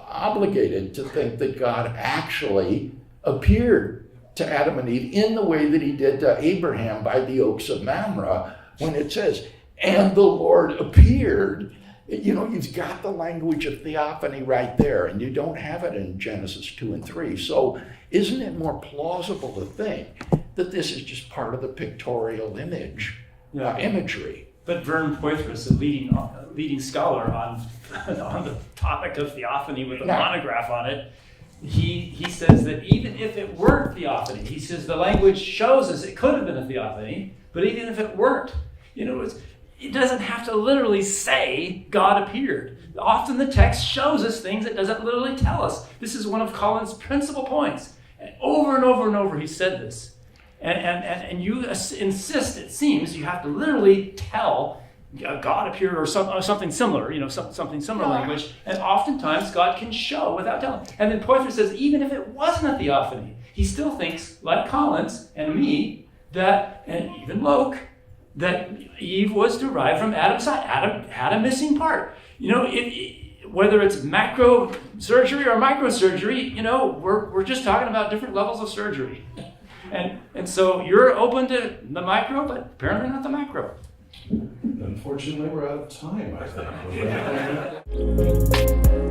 obligated to think that God actually appeared to Adam and Eve in the way that he did to Abraham by the oaks of Mamre, when it says, and the Lord appeared. You've got the language of theophany right there, and you don't have it in Genesis 2 and 3. So isn't it more plausible to think that this is just part of the pictorial imagery? But Vern Poythress, a leading scholar on the topic of theophany with a monograph on it, he says that even if it weren't theophany, he says the language shows us it could have been a theophany, but even if it weren't, it doesn't have to literally say God appeared. Often the text shows us things it doesn't literally tell us. This is one of Collins' principal points. And over and over he said this. And you insist, it seems, you have to literally tell God appeared or something similar, something similar language. And oftentimes God can show without telling. And then Poythress says, even if it wasn't a theophany, he still thinks, like Collins and me, and even Loke, that Eve was derived from Adam's side. Adam had a missing part. Whether it's macro surgery or microsurgery, we're just talking about different levels of surgery. And so you're open to the micro, but apparently not the macro. Unfortunately, we're out of time, I think.